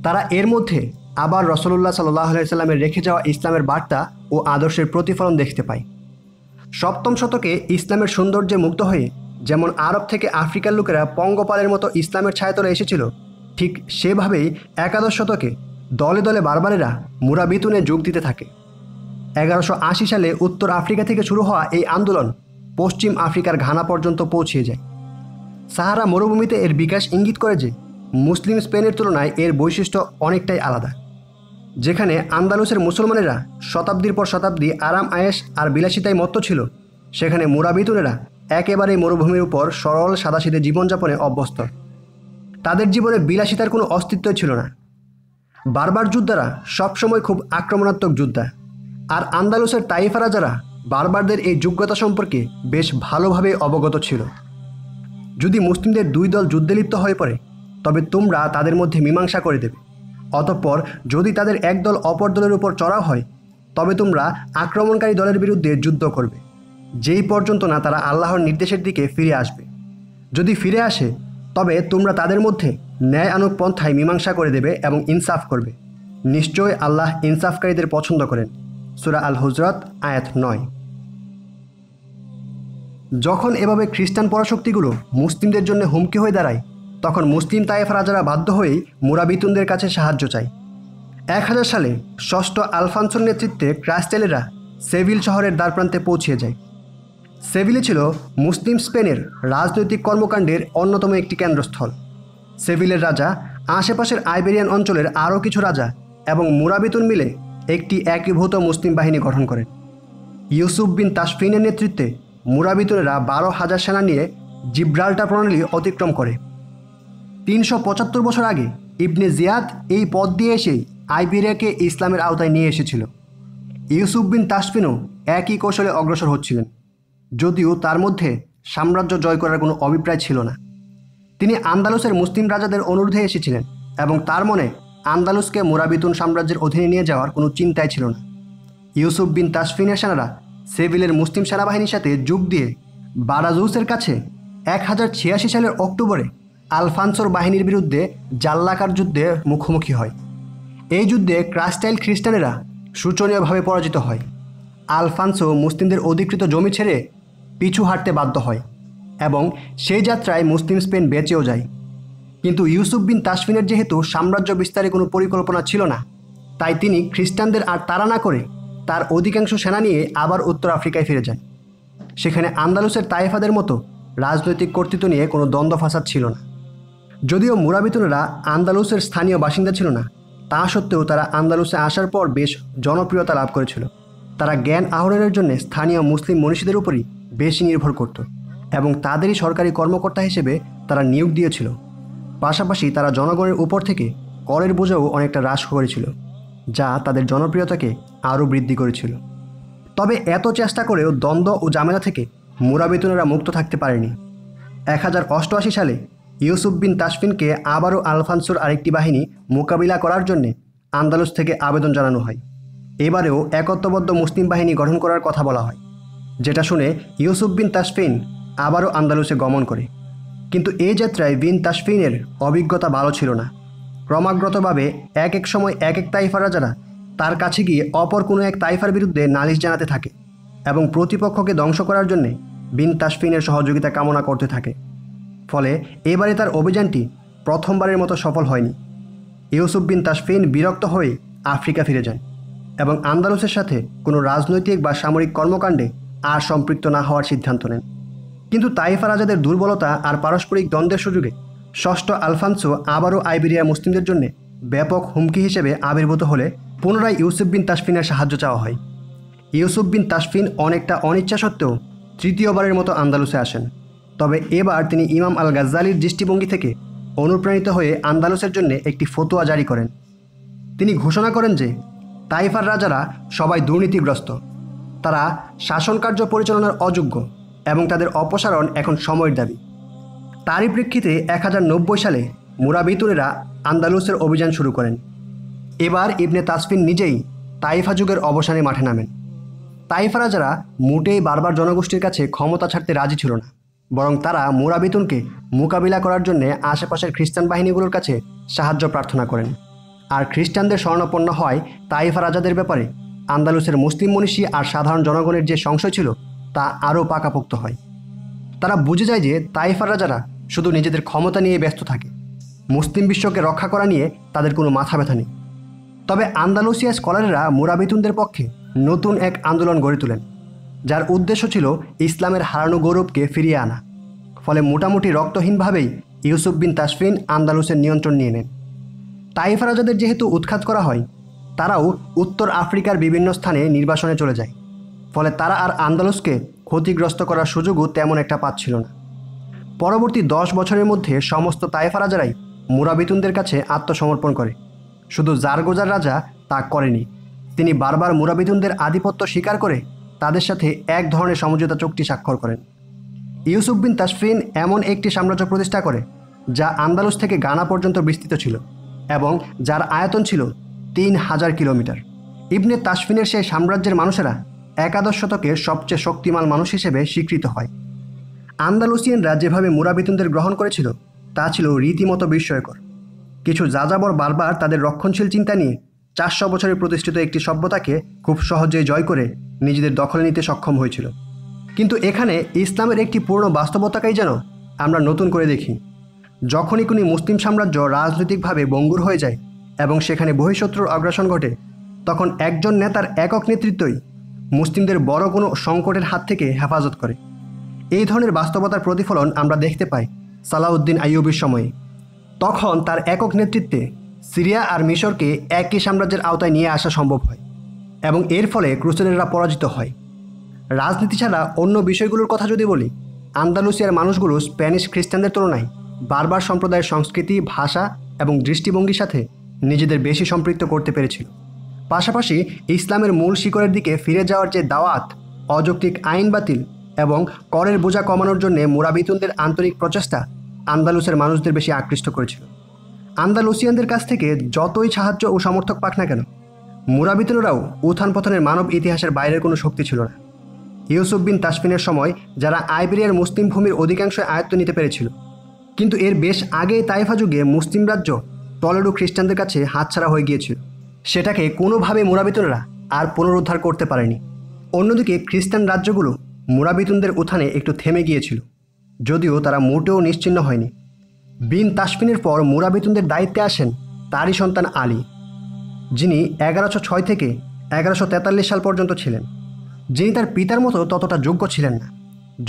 তারা এর মধ্যে আবার রাসূলুল্লাহ সাল্লাল্লাহু আলাইহি সাল্লামের রেখে যাওয়া ইসলামের বার্তা ও আদর্শের প্রতিফলন দেখতে পায়। সপ্তম শতকে ইসলামের সৌন্দর্যে মুগ্ধ হয়ে যেমন আরব থেকে আফ্রিকার লোকেরা পঙ্গপালের মতো ইসলামের ছায়াতলে এসেছিল, ঠিক সেভাবেই একাদশ শতকে দলে দলে বারবারেরা মুরাবিতুনে যোগ দিতে থাকে। 1180 সালে উত্তর আফ্রিকা থেকে শুরু হওয়া এই আন্দোলন পশ্চিম আফ্রিকার ঘানা পর্যন্ত পৌঁছে যায়। সাহারা মরুভূমিতে এর বিকাশ ইঙ্গিত করে যে মুসলিম স্পেনের তুলনায় এর বৈশিষ্ট্য অনেকটাই আলাদা। যেখানে আন্দালুসের মুসলমানেরা শতাব্দীর পর শতাব্দী আরাম আয়েশ আর বিলাসিতায় মত্ত ছিল, সেখানে মুরাবিতুনেরা একেবারেই মরুভূমির উপর সরল সাদাসিধে জীবনযাপনে অভ্যস্ত। তাদের জীবনে বিলাসিতার কোনো অস্তিত্বই ছিল না। বারবার যোদ্ধারা সবসময় খুব আক্রমণাত্মক যোদ্ধা, আর আন্দালুসের তাইফা রাজারা বারবারদের এই যোগ্যতা সম্পর্কে বেশ ভালোভাবে অবগত ছিল। যদি মুসলিমদের দুই দল যুদ্ধে লিপ্ত হয়ে পড়ে, তবে তোমরা তাদের মধ্যে মীমাংসা করে দেবে। অতঃপর যদি তাদের এক দল অপর দলের উপর চড়াও হয়, তবে তোমরা আক্রমণকারী দলের বিরুদ্ধে যুদ্ধ করবে, যেই পর্যন্ত না তারা আল্লাহর নির্দেশের দিকে ফিরে আসবে। যদি ফিরে আসে, তবে তোমরা তাদের মধ্যে ন্যায় আনুক পন্থায় মীমাংসা করে দেবে এবং ইনসাফ করবে। নিশ্চয় আল্লাহ ইনসাফকারীদের পছন্দ করেন। সূরা আল হুজরাত আয়াত 9। যখন এভাবে খ্রিস্টান পরাশক্তিগুলো মুসলিমদের জন্য হুমকি হয়ে দাঁড়ায়, তখন মুসলিম তায়েফা রাজারা বাধ্য হয়েই মুরাবিতুনদের কাছে সাহায্য চায়। 1000 সালে ষষ্ঠ আলফানসোর নেতৃত্বে ক্রাস্টেলেরা সেভিল শহরের দ্বারপ্রান্তে পৌঁছে যায়। সেভিলে ছিল মুসলিম স্পেনের রাজনৈতিক কর্মকাণ্ডের অন্যতম একটি কেন্দ্রস্থল। সেভিলের রাজা আশেপাশের আইবেরিয়ান অঞ্চলের আরও কিছু রাজা এবং মুরাবিতুন মিলে একটি একীভূত মুসলিম বাহিনী গঠন করেন। ইউসুফ বিন তাশফিনের নেতৃত্বে মুরাবিতুনেরা 12,000 সেনা নিয়ে জিব্রাল্টার প্রণালী অতিক্রম করে। 375 বছর আগে ইবনে জিয়াদ এই পথ দিয়ে এসেই আইবেরিয়াকে ইসলামের আওতায় নিয়ে এসেছিল। ইউসুফ বিন তাশফিনও একই কৌশলে অগ্রসর হচ্ছিলেন, যদিও তার মধ্যে সাম্রাজ্য জয় করার কোনো অভিপ্রায় ছিল না। তিনি আন্দালুসের মুসলিম রাজাদের অনুরোধে এসেছিলেন এবং তার মনে আন্দালুসকে মুরাবিতুন সাম্রাজ্যের অধীনে নিয়ে যাওয়ার কোনো চিন্তাই ছিল না। ইউসুফ বিন তাশফিনের সেনারা সেভিলের মুসলিম সেনাবাহিনীর সাথে যোগ দিয়ে বারাজুসের কাছে 1086 সালের অক্টোবরে আলফানসোর বাহিনীর বিরুদ্ধে জাল্লাকার যুদ্ধে মুখোমুখি হয়। এই যুদ্ধে ক্রাস্টাইল খ্রিস্টানেরা শোচনীয়ভাবে পরাজিত হয়। আলফানসো মুসলিমদের অধিকৃত জমি ছেড়ে পিছু হাঁটতে বাধ্য হয় এবং সেই যাত্রায় মুসলিম স্পেন বেঁচেও যায়। কিন্তু ইউসুফ বিন তাশফিনের যেহেতু সাম্রাজ্য বিস্তারে কোনো পরিকল্পনা ছিল না, তাই তিনি খ্রিস্টানদের আর তাড়া না করে তার অধিকাংশ সেনা নিয়ে আবার উত্তর আফ্রিকায় ফিরে যান। সেখানে আন্দালুসের তায়েফাদের মতো রাজনৈতিক কর্তৃত্ব নিয়ে কোনো দ্বন্দ্ব ফাসাদ ছিল না। যদিও মুরাবিতুনেরা আন্দালুসের স্থানীয় বাসিন্দা ছিল না, তা সত্ত্বেও তারা আন্দালুসে আসার পর বেশ জনপ্রিয়তা লাভ করেছিল। তারা জ্ঞান আহরণের জন্য স্থানীয় মুসলিম মনীষীদের উপরই বেশি নির্ভর করত এবং তাদেরই সরকারি কর্মকর্তা হিসেবে তারা নিয়োগ দিয়েছিল। পাশাপাশি তারা জনগণের উপর থেকে করের বোঝাও অনেকটা হ্রাস করেছিল, যা তাদের জনপ্রিয়তাকে আরও বৃদ্ধি করেছিল। তবে এত চেষ্টা করেও দ্বন্দ্ব ও ঝামেলা থেকে মুরাবিতুনেরা মুক্ত থাকতে পারেনি। 1088 সালে ইউসুফ বিন তাশফিনকে আবারও আলফানসোর আরেকটি বাহিনী মোকাবিলা করার জন্যে আন্দালুস থেকে আবেদন জানানো হয়। এবারেও একত্ববদ্ধ মুসলিম বাহিনী গঠন করার কথা বলা হয়, যেটা শুনে ইউসুফ বিন তাশফিন আবারও আন্দালুসে গমন করে। কিন্তু এই যাত্রায় বিন তাশফিনের অভিজ্ঞতা ভালো ছিল না। ক্রমাগতভাবে এক এক সময় এক এক তাইফার রাজারা তার কাছে গিয়ে অপর কোনো এক তাইফার বিরুদ্ধে নালিশ জানাতে থাকে এবং প্রতিপক্ষকে ধ্বংস করার জন্যে বিন তাশফিনের সহযোগিতা কামনা করতে থাকে। ফলে এবারে তার অভিযানটি প্রথমবারের মতো সফল হয়নি। ইউসুফ বিন তাশফিন বিরক্ত হয়ে আফ্রিকা ফিরে যান এবং আন্দালুসের সাথে কোনো রাজনৈতিক বা সামরিক কর্মকাণ্ডে আর সম্পৃক্ত না হওয়ার সিদ্ধান্ত নেন। কিন্তু তাইফা রাজাদের দুর্বলতা আর পারস্পরিক দ্বন্দ্বের সুযোগে ষষ্ঠ আলফানসো আবারও আইবেরিয়া মুসলিমদের জন্য ব্যাপক হুমকি হিসেবে আবির্ভূত হলে পুনরায় ইউসুফ বিন তাশফিনের সাহায্য চাওয়া হয়। ইউসুফ বিন তাশফিন অনেকটা অনিচ্ছা সত্ত্বেও তৃতীয়বারের মতো আন্দালুসে আসেন। তবে এবার তিনি ইমাম আল গাজ্জালির দৃষ্টিভঙ্গি থেকে অনুপ্রাণিত হয়ে আন্দালুসের জন্য একটি ফতোয়া জারি করেন। তিনি ঘোষণা করেন যে তাইফার রাজারা সবাই দুর্নীতিগ্রস্ত, তারা শাসনকার্য পরিচালনার অযোগ্য এবং তাদের অপসারণ এখন সময়ের দাবি। তারই প্রেক্ষিতে 1090 সালে মুরাবিতুনেরা আন্দালুসের অভিযান শুরু করেন। এবার ইবনে তাশফিন নিজেই তাইফা যুগের অবসানে মাঠে নামেন। তাইফা রাজারা মোটেই বারবার জনগোষ্ঠীর কাছে ক্ষমতা ছাড়তে রাজি ছিল না, বরং তারা মুরাবিতুনকে মোকাবিলা করার জন্য আশেপাশের খ্রিস্টান বাহিনীগুলোর কাছে সাহায্য প্রার্থনা করেন। আর খ্রিস্টানদের শরণাপন্ন হয় তাইফা রাজাদের ব্যাপারে আন্দালুসের মুসলিম মনীষী আর সাধারণ জনগণের যে সংশয় ছিল, তা আরও পাকাপোক্ত হয়। তারা বুঝে যায় যে তাইফার রাজারা শুধু নিজেদের ক্ষমতা নিয়ে ব্যস্ত থাকে, মুসলিম বিশ্বকে রক্ষা করা নিয়ে তাদের কোনো মাথা ব্যথা নেই। তবে আন্দালুসিয়া স্কলারেরা মুরাবিতুনদের পক্ষে নতুন এক আন্দোলন গড়ে তোলেন, যার উদ্দেশ্য ছিল ইসলামের হারানো গৌরবকে ফিরিয়ে আনা। ফলে মোটামুটি রক্তহীনভাবেই ইউসুফ বিন তাসফিন আন্দালুসের নিয়ন্ত্রণ নিয়ে নেন। তাইফা রাজাদের যেহেতু উৎখাত করা হয়, তারাও উত্তর আফ্রিকার বিভিন্ন স্থানে নির্বাসনে চলে যায়। ফলে তারা আর আন্দালুসকে ক্ষতিগ্রস্ত করার সুযোগও তেমন একটা পাচ্ছিল না। পরবর্তী 10 বছরের মধ্যে সমস্ত তাইফা রাজারাই মুরাবিতুনদের কাছে আত্মসমর্পণ করে। শুধু জারগোজার রাজা তা করেনি, তিনি বারবার মুরাবিতুনদের আধিপত্য স্বীকার করে তাদের সাথে এক ধরনের সমঝোতা চুক্তি স্বাক্ষর করেন। ইউসুফ বিন তাসফিন এমন একটি সাম্রাজ্য প্রতিষ্ঠা করে যা আন্দালুস থেকে গানা পর্যন্ত বিস্তৃত ছিল এবং যার আয়তন ছিল 3000 কিলোমিটার। ইবনে তাসফিনের সেই সাম্রাজ্যের মানুষেরা একাদশ শতকের সবচেয়ে শক্তিমান মানুষ হিসেবে স্বীকৃত হয়। আন্দালুসিয়ানরা যেভাবে মুরাবিতুনদের গ্রহণ করেছিল তা ছিল রীতিমতো বিস্ময়কর। কিছু যাযাবর বারবার তাদের রক্ষণশীল চিন্তা নিয়ে 400 বছরে প্রতিষ্ঠিত একটি সভ্যতাকে খুব সহজেই জয় করে নিজেদের দখলে নিতে সক্ষম হয়েছিল। কিন্তু এখানে ইসলামের একটি পূর্ণ বাস্তবতাকেই যেন আমরা নতুন করে দেখি। যখনই কোনো মুসলিম সাম্রাজ্য রাজনৈতিকভাবে ভঙ্গুর হয়ে যায় এবং সেখানে বহিঃশত্রুর অগ্রাসন ঘটে, তখন একজন নেতার একক নেতৃত্বই মুসলিমদের বড় কোনো সংকটের হাত থেকে হেফাজত করে। এই ধরনের বাস্তবতার প্রতিফলন আমরা দেখতে পাই সালাউদ্দিন আইয়ুবীর সময়ে। তখন তার একক নেতৃত্বে সিরিয়া আর মিশরকে একই সাম্রাজ্যের আওতায় নিয়ে আসা সম্ভব হয় এবং এর ফলে ক্রুসেডাররা পরাজিত হয়। রাজনীতি ছাড়া অন্য বিষয়গুলোর কথা যদি বলি, আন্দালুসিয়ার মানুষগুলো স্প্যানিশ খ্রিস্টানদের তুলনায় বারবার সম্প্রদায়ের সংস্কৃতি, ভাষা এবং দৃষ্টিভঙ্গির সাথে নিজেদের বেশি সম্পৃক্ত করতে পেরেছিল। পাশাপাশি ইসলামের মূল শিকড়ের দিকে ফিরে যাওয়ার যে দাওয়াত, অযৌক্তিক আইন বাতিল এবং করের বোঝা কমানোর জন্য মুরাবিতুনদের আন্তরিক প্রচেষ্টা আন্দালুসের মানুষদের বেশি আকৃষ্ট করেছিল। আন্দালুসিয়ানদের কাছ থেকে যতই সাহায্য ও সমর্থক পাক না কেন, মুরাবিতুনরাও উত্থান পতনের মানব ইতিহাসের বাইরের কোনো শক্তি ছিল না। ইউসুফ বিন তাসফিনের সময় যারা আইবেরিয়ার মুসলিম ভূমির অধিকাংশ আয়ত্ত নিতে পেরেছিল, কিন্তু এর বেশ আগেই তাইফা যুগে মুসলিম রাজ্য টলেডো খ্রিস্টানদের কাছে হাতছাড়া হয়ে গিয়েছিল। সেটাকে কোনোভাবে মুরাবিতুনরা আর পুনরুদ্ধার করতে পারেনি। অন্যদিকে খ্রিস্টান রাজ্যগুলো মুরাবিতুনদের উত্থানে একটু থেমে গিয়েছিল, যদিও তারা মোটেও নিশ্চিহ্ন হয়নি। বিন তাসফিনের পর মুরাবিতুনদের দায়িত্বে আসেন তারই সন্তান আলী, যিনি 1106 থেকে 1143 সাল পর্যন্ত ছিলেন, যিনি তার পিতার মতো ততটা যোগ্য ছিলেন না।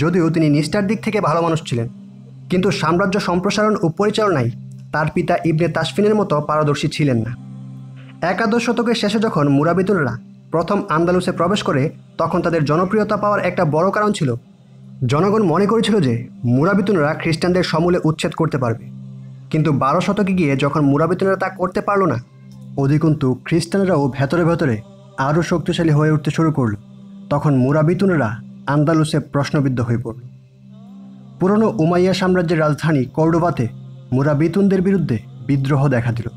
যদিও তিনি নিষ্ঠার দিক থেকে ভালো মানুষ ছিলেন, কিন্তু সাম্রাজ্য সম্প্রসারণ ও পরিচালনায় তার পিতা ইবনে তাসফিনের মতো পারদর্শী ছিলেন না। একাদশ শতকের শেষে যখন মুরাবিতুনরা প্রথম আন্দালুসে প্রবেশ করে, তখন তাদের জনপ্রিয়তা পাওয়ার একটা বড় কারণ ছিল জনগণ মনে করেছিল যে মুরাবিতুনরা খ্রিস্টানদের সমূলে উচ্ছেদ করতে পারবে। কিন্তু 12 শতকে গিয়ে যখন মুরাবিতুনরা তা করতে পারল না, অধিকন্তু খ্রিস্টানরাও ভেতরে ভেতরে আরও শক্তিশালী হয়ে উঠতে শুরু করল, তখন মুরাবিতুনরা আন্দালুসে প্রশ্নবিদ্ধ হয়ে পড়ল। পুরনো উমাইয়া সাম্রাজ্যের রাজধানী কর্ডোবাতে মুরাবিতুনদের বিরুদ্ধে বিদ্রোহ দেখা দিল,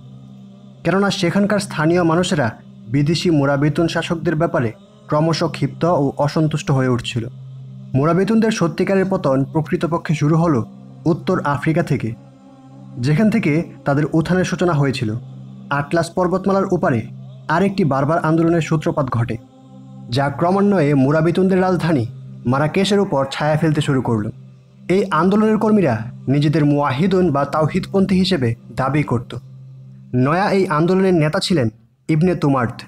কেননা সেখানকার স্থানীয় মানুষেরা বিদেশি মুরাবিতুন শাসকদের ব্যাপারে ক্রমশ ক্ষিপ্ত ও অসন্তুষ্ট হয়ে উঠছিল। মুরাবিতুনদের সত্যিকারের পতন প্রকৃতপক্ষে শুরু হলো উত্তর আফ্রিকা থেকে, যেখান থেকে তাদের উত্থানের সূচনা হয়েছিল। আটলাস পর্বতমালার উপারে আরেকটি বারবার আন্দোলনের সূত্রপাত ঘটে, যা ক্রমান্বয়ে মুরাবিতুনদের রাজধানী মারাকেশের উপর ছায়া ফেলতে শুরু করল। এই আন্দোলনের কর্মীরা নিজেদের মুয়াহিদুন বা তাওহিদপন্থী হিসেবে দাবি করত। নয়া এই আন্দোলনের নেতা ছিলেন ইবনে তুমার্ত।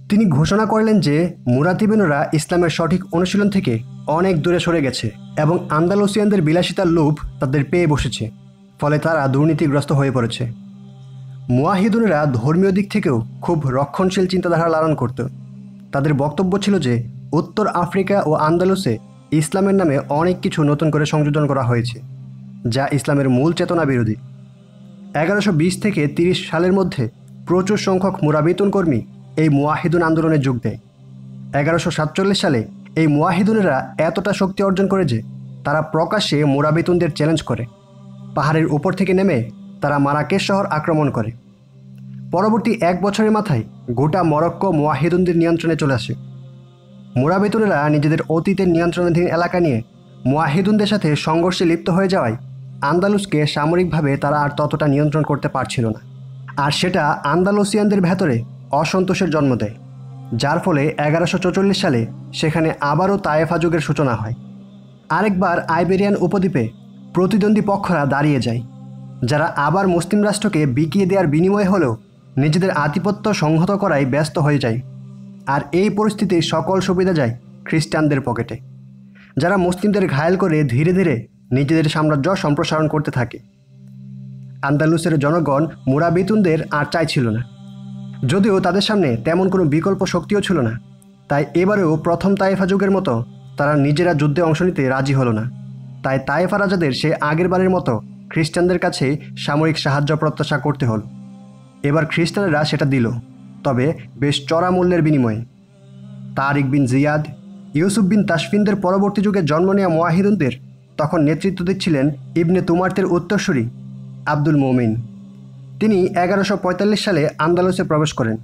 তিনি ঘোষণা করলেন যে মুরাতিবিনরা ইসলামের সঠিক অনুশীলন থেকে অনেক দূরে সরে গেছে এবং আন্দালুসিয়ানদের বিলাসিতার লোভ তাদের পেয়ে বসেছে, ফলে তারা দুর্নীতিগ্রস্ত হয়ে পড়েছে। মুয়াহিদুনরা ধর্মীয় দিক থেকেও খুব রক্ষণশীল চিন্তাধারা লালন করত। তাদের বক্তব্য ছিল যে উত্তর আফ্রিকা ও আন্দালুসে ইসলামের নামে অনেক কিছু নতুন করে সংযোজন করা হয়েছে, যা ইসলামের মূল চেতনা বিরোধী। 1120 থেকে 30 সালের মধ্যে প্রচুর সংখ্যক মুরাবিতুন কর্মী এই মুয়াহিদুন আন্দোলনে যোগ দেয়। 1147 সালে এই মুয়াহিদুনেরা এতটা শক্তি অর্জন করে যে তারা প্রকাশ্যে মুরাবিতুনদের চ্যালেঞ্জ করে। পাহাড়ের উপর থেকে নেমে তারা মারাকেশ শহর আক্রমণ করে। পরবর্তী 1 বছরের মাথায় গোটা মরক্কো মুয়াহিদুনদের নিয়ন্ত্রণে চলে আসে। মুরাবিতুনেরা নিজেদের অতীতের নিয়ন্ত্রণাধীন এলাকা নিয়ে মুয়াহিদুনদের সাথে সংঘর্ষে লিপ্ত হয়ে যাওয়ায় আন্দালুসকে সামরিকভাবে তারা আর ততটা নিয়ন্ত্রণ করতে পারছিল না, আর সেটা আন্দালুসিয়ানদের ভেতরে অসন্তোষের জন্ম দেয়। যার ফলে 1144 সালে সেখানে আবারও তায়েফা যুগের সূচনা হয়। আরেকবার আইবেরিয়ান উপদ্বীপে প্রতিদ্বন্দ্বী পক্ষরা দাঁড়িয়ে যায়, যারা আবার মুসলিম রাষ্ট্রকে বিকিয়ে দেওয়ার বিনিময়ে হলেও নিজেদের আধিপত্য সংহত করায় ব্যস্ত হয়ে যায়। আর এই পরিস্থিতি সকল সুবিধা যায় খ্রিস্টানদের পকেটে, যারা মুসলিমদের ঘায়েল করে ধীরে ধীরে নিজেদের সাম্রাজ্য সম্প্রসারণ করতে থাকে। আন্দালুসের জনগণ মুরাবিতুনদের আর চাইছিল না, যদিও তাদের সামনে তেমন কোনো বিকল্প শক্তিও ছিল না। তাই এবারেও প্রথম তায়েফা যুগের মতো তারা নিজেরা যুদ্ধে অংশ নিতে রাজি হলো না। তাই তায়েফা রাজাদের সে আগের বারের মতো খ্রিস্টানদের কাছে সামরিক সাহায্য প্রত্যাশা করতে হল। এবার খ্রিস্টানেরা সেটা দিল, তবে বেশ চড়া মূল্যের বিনিময়ে। তারিক বিন জিয়াদ, ইউসুফ বিন তাসফিনদের পরবর্তী যুগে জন্ম নেওয়া মুয়াহিদুনদের তখন নেতৃত্ব দিচ্ছিলেন ইবনে তুমার্তের উত্তরসূরি আব্দুল মুমিন। তিনি 1145 সালে আন্দালুসে প্রবেশ করেন।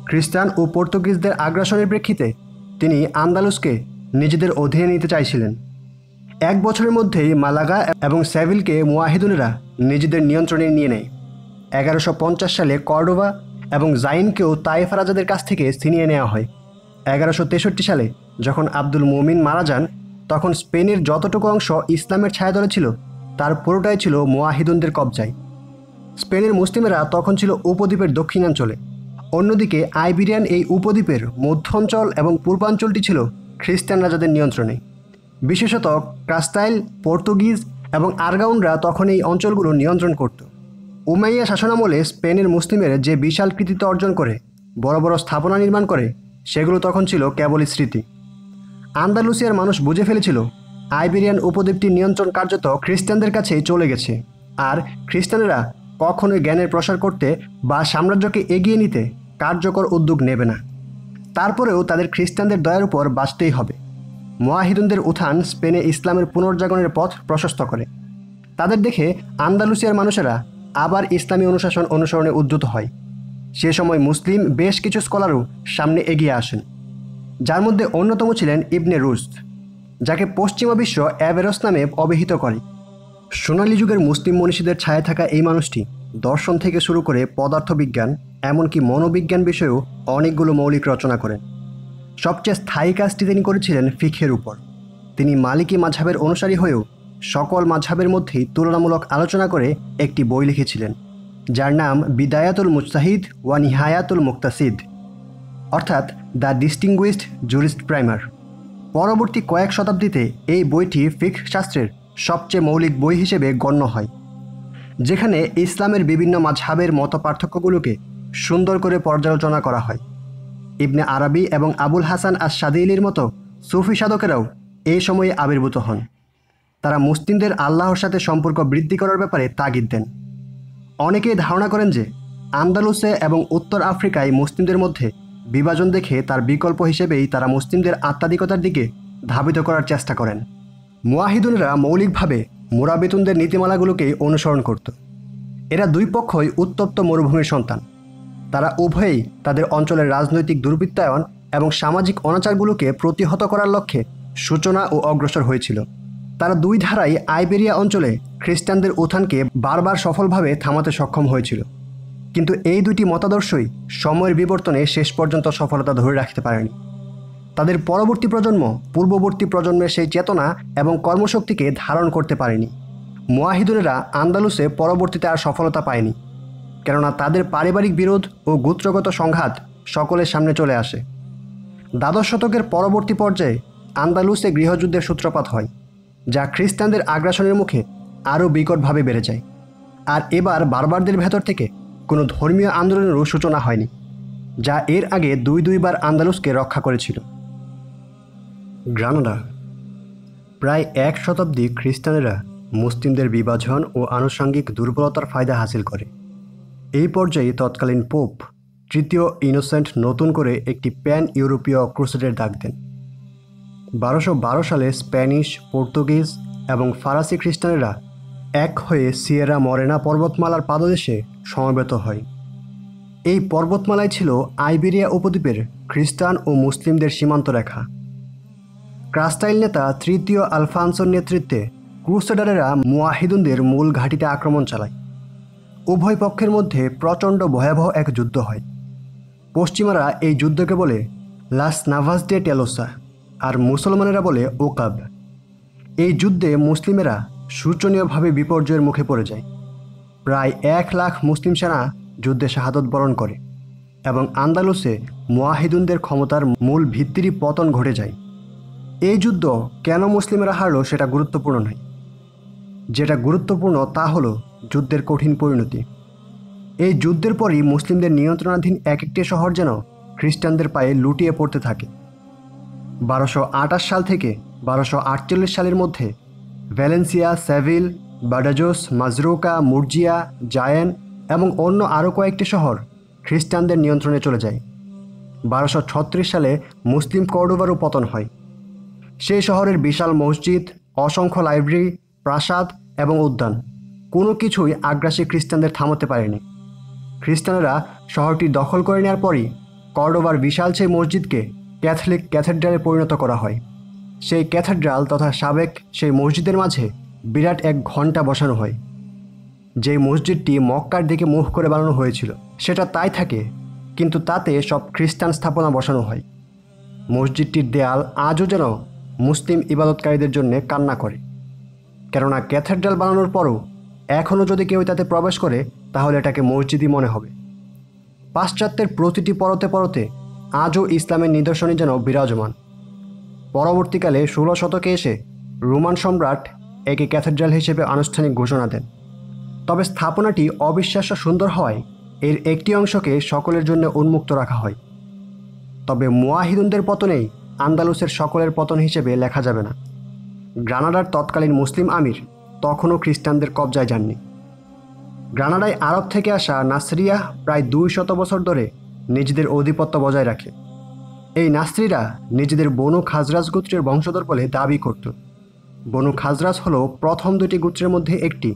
খ্রিস্টান ও পর্তুগিজদের আগ্রাসনের প্রেক্ষিতে তিনি আন্দালুসকে নিজেদের অধীনে নিতে চাইছিলেন। এক বছরের মধ্যেই মালাগা এবং সেভিলকে মুয়াহিদুনেরা নিজেদের নিয়ন্ত্রণে নিয়ে নেয়। 1150 সালে কর্ডোবা এবং জাইনকেও তায়েফা রাজাদের কাছ থেকে ছিনিয়ে নেওয়া হয়। 1163 সালে যখন আব্দুল মুমিন মারা যান, তখন স্পেনের যতটুকু অংশ ইসলামের ছায়াতলে ছিল তার পুরোটাই ছিল মুয়াহিদুনদের কবজায়। স্পেনের মুসলিমেরা তখন ছিল উপদ্বীপের দক্ষিণাঞ্চলে। অন্যদিকে আইবেরিয়ান এই উপদ্বীপের মধ্যাঞ্চল এবং পূর্বাঞ্চলটি ছিল খ্রিস্টান রাজাদের নিয়ন্ত্রণে। বিশেষত কাস্টাইল, পর্তুগিজ এবং আরগাউনরা তখন এই অঞ্চলগুলো নিয়ন্ত্রণ করত। উমাইয়া শাসনামলে স্পেনের মুসলিমের যে বিশাল কৃতিত্ব অর্জন করে বড় বড় স্থাপনা নির্মাণ করে, সেগুলো তখন ছিল কেবলই স্মৃতি। আন্দালুসিয়ার মানুষ বুঝে ফেলেছিল আইবেরিয়ান উপদ্বীপটির নিয়ন্ত্রণ কার্যত খ্রিস্টানদের কাছেই চলে গেছে, আর খ্রিস্টানেরা কখনোই জ্ঞানের প্রসার করতে বা সাম্রাজ্যকে এগিয়ে নিতে কার্যকর উদ্যোগ নেবে না। তারপরেও তাদের খ্রিস্টানদের দয়ার উপর বাঁচতেই হবে। মুয়াহিদুনদের উত্থান স্পেনে ইসলামের পুনর্জাগরণের পথ প্রশস্ত করে। তাদের দেখে আন্দালুসিয়ার মানুষেরা আবার ইসলামী অনুশাসন অনুসরণে উদ্যত হয়। সে সময় মুসলিম বেশ কিছু স্কলারও সামনে এগিয়ে আসেন, যার মধ্যে অন্যতম ছিলেন ইবনে রুশদ, যাকে পশ্চিমা বিশ্ব অ্যাভেরস নামে অভিহিত করে। সোনালী যুগের মুসলিম মনীষীদের ছায়া থাকা এই মানুষটি দর্শন থেকে শুরু করে পদার্থবিজ্ঞান এমনকি মনোবিজ্ঞান বিষয়েও অনেকগুলো মৌলিক রচনা করেন। সবচেয়ে স্থায়ী কাজটি তিনি করেছিলেন ফিকহের উপর। তিনি মালিকি মাযহাবের অনুসারী হয়েও সকল মাযহাবের মধ্যেই তুলনামূলক আলোচনা করে একটি বই লিখেছিলেন, যার নাম বিদায়াতুল মুজতাহিদ ওয়া নিহায়াতুল মুক্তাসিদ, অর্থাৎ দ্য ডিস্টিংগুইশড জুরিস্ট প্রাইমার। পরবর্তী কয়েক শতাব্দীতে এই বইটি ফিকহ শাস্ত্রের সবচেয়ে মৌলিক বই হিসেবে গণ্য হয়, যেখানে ইসলামের বিভিন্ন মাযহাবের মতপার্থক্যগুলোকে সুন্দর করে পর্যালোচনা করা হয়। ইবনে আরবি এবং আবুল হাসান আশ-শাদিলির মতো সুফি সাধকেরাও এই সময়ে আবির্ভূত হন। তারা মুসলিমদের আল্লাহর সাথে সম্পর্ক বৃদ্ধি করার ব্যাপারে তাগিদ দেন। অনেকেই ধারণা করেন যে আন্দালুসে এবং উত্তর আফ্রিকায় মুসলিমদের মধ্যে বিভাজন দেখে তার বিকল্প হিসেবেই তারা মুসলিমদের আত্মাধিকতার দিকে ধাবিত করার চেষ্টা করেন। মুয়াহিদুনরা মৌলিকভাবে মুরাবিতুনদের নীতিমালাগুলোকেই অনুসরণ করত। এরা দুই পক্ষই উত্তপ্ত মরুভূমির সন্তান। তারা উভয়েই তাদের অঞ্চলের রাজনৈতিক দুর্বৃত্তায়ন এবং সামাজিক অনাচারগুলোকে প্রতিহত করার লক্ষ্যে সূচনা ও অগ্রসর হয়েছিল। তারা দুই ধারাই আইবেরিয়া অঞ্চলে খ্রিস্টানদের উত্থানকে বারবার সফলভাবে থামাতে সক্ষম হয়েছিল, কিন্তু এই দুটি মতাদর্শই সময়ের বিবর্তনে শেষ পর্যন্ত সফলতা ধরে রাখতে পারেনি। তাদের পরবর্তী প্রজন্ম পূর্ববর্তী প্রজন্মের সেই চেতনা এবং কর্মশক্তিকে ধারণ করতে পারেনি। মুয়াহিদুনেরা আন্দালুসে পরবর্তীতে আর সফলতা পায়নি, কেননা তাদের পারিবারিক বিরোধ ও গোত্রগত সংঘাত সকলের সামনে চলে আসে। দ্বাদশ শতকের পরবর্তী পর্যায়ে আন্দালুসে গৃহযুদ্ধের সূত্রপাত হয়, যা খ্রিস্টানদের আগ্রাসনের মুখে আরও বিকটভাবে বেড়ে যায়। আর এবার বারবারদের ভেতর থেকে কোনো ধর্মীয় আন্দোলনেরও সূচনা হয়নি, যা এর আগে দুইবার আন্দালুসকে রক্ষা করেছিল। গ্রানাডা। প্রায় এক শতাব্দী খ্রিস্টানেরা মুসলিমদের বিভাজন ও আনুষঙ্গিক দুর্বলতার ফায়দা হাসিল করে। এই পর্যায়ে তৎকালীন পোপ তৃতীয় ইনোসেন্ট নতুন করে একটি প্যান ইউরোপীয় ক্রুসেডের ডাক দেন। 1212 সালে স্প্যানিশ, পর্তুগিজ এবং ফরাসি খ্রিস্টানেরা এক হয়ে সিয়েরা মরেনা পর্বতমালার পাদদেশে সমবেত হয়। এই পর্বতমালাই ছিল আইবেরিয়া উপদ্বীপের খ্রিস্টান ও মুসলিমদের সীমান্ত রেখা। কাস্টাইল নেতা তৃতীয় আলফানসোর নেতৃত্বে ক্রুসেডারেরা মুয়াহিদুনদের মূল ঘাঁটিতে আক্রমণ চালায়। উভয় পক্ষের মধ্যে প্রচণ্ড ভয়াবহ এক যুদ্ধ হয়। পশ্চিমারা এই যুদ্ধকে বলে লাস নাভাস ডে টেলোসা, আর মুসলমানেরা বলে ওকাব। এই যুদ্ধে মুসলিমেরা শোচনীয়ভাবে বিপর্যয়ের মুখে পড়ে যায়। প্রায় 1 লাখ মুসলিম সেনা যুদ্ধে শাহাদত বরণ করে এবং আন্দালুসে মুয়াহিদুনদের ক্ষমতার মূল ভিত্তিরই পতন ঘটে যায়। এই যুদ্ধ কেন মুসলিমেরা হারল সেটা গুরুত্বপূর্ণ নয়। যেটা গুরুত্বপূর্ণ তা হলো যুদ্ধের কঠিন পরিণতি। এই যুদ্ধের পরই মুসলিমদের নিয়ন্ত্রণাধীন এক একটি শহর যেন খ্রিস্টানদের পায়ে লুটিয়ে পড়তে থাকে। 1228 সাল থেকে 1248 সালের মধ্যে ভ্যালেন্সিয়া, সেভিল, বাডাজোস, মাজরুকা, মুরজিয়া, জায়েন এবং অন্য আরও কয়েকটি শহর খ্রিস্টানদের নিয়ন্ত্রণে চলে যায়। 1236 সালে মুসলিম কর্ডোবারও পতন হয়। সেই শহরের বিশাল মসজিদ, অসংখ্য লাইব্রেরি, প্রাসাদ এবং উদ্যান কোনো কিছুই আগ্রাসী খ্রিস্টানদের থামাতে পারেনি। খ্রিস্টানেরা শহরটি দখল করে নেওয়ার পরই কর্ডোবার বিশাল সেই মসজিদকে ক্যাথলিক ক্যাথেড্রালে পরিণত করা হয়। সেই ক্যাথেড্রাল তথা সাবেক সেই মসজিদের মাঝে বিরাট এক ঘণ্টা বসানো হয়। যেই মসজিদটি মক্কার দিকে মুখ করে বানানো হয়েছিল সেটা তাই থাকে, কিন্তু তাতে সব খ্রিস্টান স্থাপনা বসানো হয়। মসজিদটির দেয়াল আজও যেন মুসলিম ইবাদতকারীদের জন্য কান্না করে, কেননা ক্যাথেড্রাল বানানোর পরও এখনও যদি কেউ তাতে প্রবেশ করে তাহলে এটাকে মসজিদই মনে হবে। পাশ্চাত্যের প্রতিটি পরতে পরতে আজও ইসলামের নিদর্শনই যেন বিরাজমান। পরবর্তীকালে 16 শতকে এসে রোমান সম্রাট একে ক্যাথেড্রাল হিসেবে আনুষ্ঠানিক ঘোষণা দেন। তবে স্থাপনাটি অবিশ্বাস্য সুন্দর হওয়ায় এর একটি অংশকে সকলের জন্য উন্মুক্ত রাখা হয়। তবে মুয়াহিদুনদের পতনেই আন্দালুসের সকলের পতন হিসেবে লেখা যাবে না। গ্রানাডার তৎকালীন মুসলিম আমির তখনও খ্রিস্টানদের কবজায় যাননি। গ্রানাডায় আরব থেকে আসা নাসরিয়া প্রায় 200 বছর ধরে নিজেদের আধিপত্য বজায় রাখে। এই নাসরিরা নিজেদের বনু খাজরাজ গোত্রের বংশধর বলে দাবি করত। বনু খাজরাজ হলো প্রথম 2টি গোত্রের মধ্যে একটি,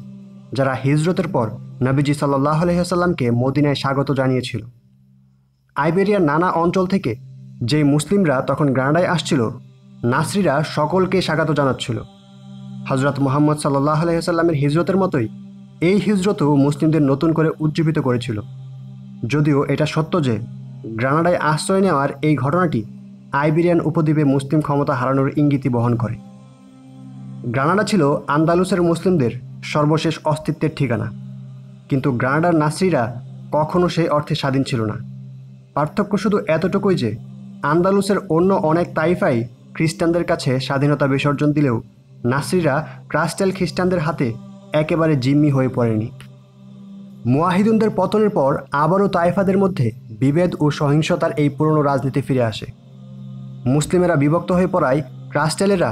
যারা হিজরতের পর নবীজি সাল্লাল্লাহু আলাইহি ওয়াসাল্লামকে মদিনায় স্বাগত জানিয়েছিল। আইবেরিয়ার নানা অঞ্চল থেকে যেই মুসলিমরা তখন গ্রানাডায় আসছিল, নাসরিরা সকলকে স্বাগত জানাচ্ছিল। হজরত মুহাম্মদ সাল্লাল্লাহু আলাইহি ওয়াসাল্লামের হিজরতের মতোই এই হিজরতও মুসলিমদের নতুন করে উজ্জীবিত করেছিল। যদিও এটা সত্য যে গ্রানাডায় আশ্রয় নেওয়ার এই ঘটনাটি আইবেরিয়ান উপদ্বীপে মুসলিম ক্ষমতা হারানোর ইঙ্গিতই বহন করে। গ্রানাডা ছিল আন্দালুসের মুসলিমদের সর্বশেষ অস্তিত্বের ঠিকানা, কিন্তু গ্রানাডার নাসরিরা কখনও সেই অর্থে স্বাধীন ছিল না। পার্থক্য শুধু এতটুকুই যে আন্দালুসের অন্য অনেক তাইফাই খ্রিস্টানদের কাছে স্বাধীনতা বিসর্জন দিলেও নাসরিরা ক্রাস্টেল খ্রিস্টানদের হাতে একেবারে জিম্মি হয়ে পড়েনি। মুয়াহিদুনদের পতনের পর আবারও তাইফাদের মধ্যে বিভেদ ও সহিংসতার এই পুরনো রাজনীতি ফিরে আসে। মুসলিমেরা বিভক্ত হয়ে পড়ায় ক্রাস্টেলেরা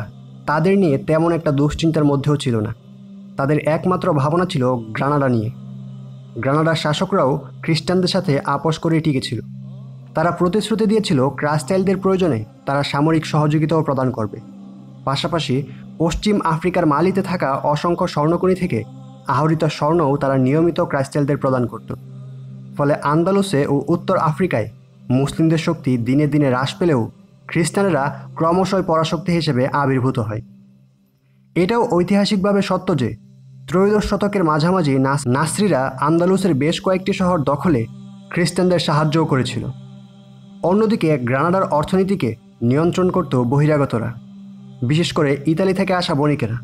তাদের নিয়ে তেমন একটা দুশ্চিন্তার মধ্যেও ছিল না। তাদের একমাত্র ভাবনা ছিল গ্রানাডা নিয়ে। গ্রানাডার শাসকরাও খ্রিস্টানদের সাথে আপোষ করে টিকেছিল। তারা প্রতিশ্রুতি দিয়েছিল ক্রাস্টেলদের প্রয়োজনে তারা সামরিক সহযোগিতাও প্রদান করবে। পাশাপাশি পশ্চিম আফ্রিকার মালিতে থাকা অসংখ্য স্বর্ণখনি থেকে আহরিত স্বর্ণও তারা নিয়মিত ক্রাস্টেলদের প্রদান করত। ফলে আন্দালুসে ও উত্তর আফ্রিকায় মুসলিমদের শক্তি দিনে দিনে হ্রাস পেলেও খ্রিস্টানেরা ক্রমশই পরাশক্তি হিসেবে আবির্ভূত হয়। এটাও ঐতিহাসিকভাবে সত্য যে ত্রয়োদশ শতকের মাঝামাঝি নাসরিরা আন্দালুসের বেশ কয়েকটি শহর দখলে খ্রিস্টানদের সাহায্যও করেছিল। অন্যদিকে গ্রানাডার অর্থনীতিকে নিয়ন্ত্রণ করত বহিরাগতরা, বিশেষ করে ইতালি থেকে আসা বণিকেরা।